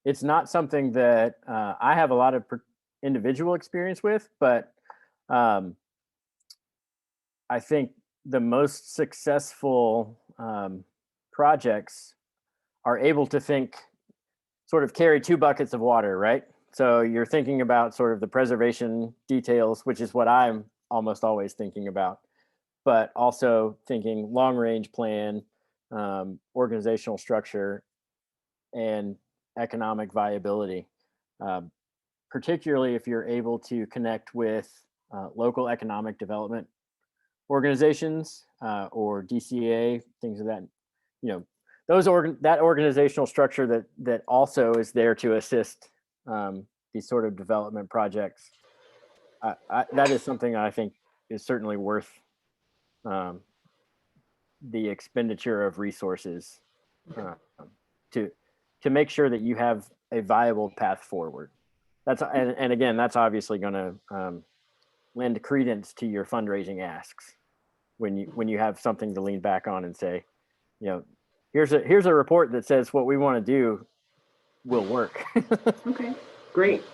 It's not something that I have a lot of individual experience with, but I think the most successful projects are able to sort of carry two buckets of water, right? So you're thinking about sort of the preservation details, which is what I'm almost always thinking about, but also thinking long range plan, organizational structure, and economic viability, particularly if you're able to connect with local economic development organizations or DCA, things of that, that organizational structure that also is there to assist these sort of development projects. That is something I think is certainly worth the expenditure of resources to make sure that you have a viable path forward. And again, that's obviously going to lend credence to your fundraising asks when you have something to lean back on and say, here's a report that says what we want to do will work. Okay, great.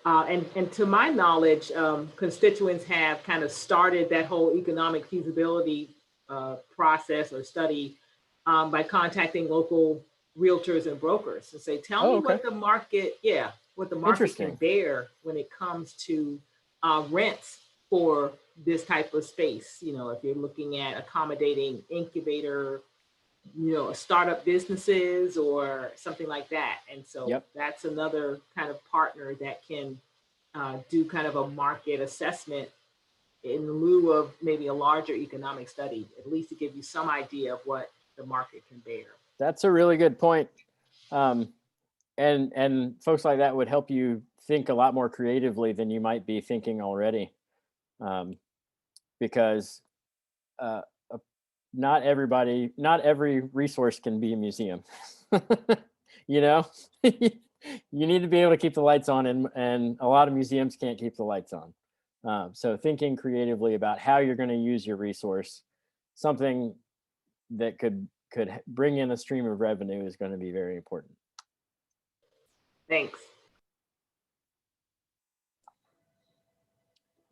And to my knowledge, constituents have kind of started that whole economic feasibility process or study by contacting local realtors and brokers and say, tell me what the market, can bear when it comes to rents for this type of space. If you're looking at accommodating incubator, startup businesses or something like that. And so that's another kind of partner that can do kind of a market assessment in lieu of maybe a larger economic study, at least to give you some idea of what the market can bear. That's a really good point. And folks like that would help you think a lot more creatively than you might be thinking already. Because not every resource can be a museum. You need to be able to keep the lights on, and a lot of museums can't keep the lights on. So thinking creatively about how you're going to use your resource, something that could bring in a stream of revenue, is going to be very important. Thanks.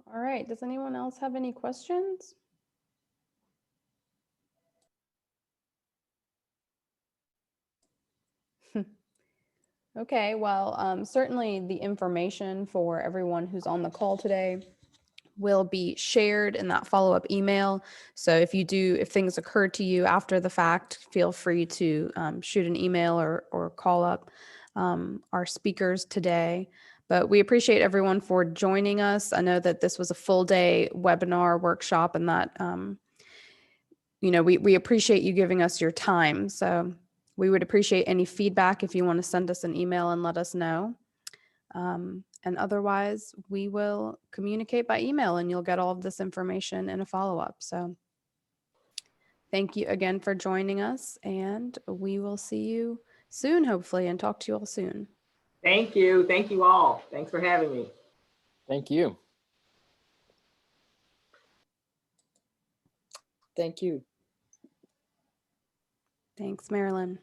All right, does anyone else have any questions? Okay, well, certainly the information for everyone who's on the call today will be shared in that follow-up email. So if things occur to you after the fact, feel free to shoot an email or call up our speakers today. But we appreciate everyone for joining us. I know that this was a full day webinar workshop, and that, we appreciate you giving us your time. So we would appreciate any feedback if you want to send us an email and let us know. And otherwise, we will communicate by email, and you'll get all of this information in a follow-up. So thank you again for joining us, and we will see you soon, hopefully, and talk to you all soon. Thank you. Thank you all. Thanks for having me. Thank you. Thank you. Thanks, Marilyn.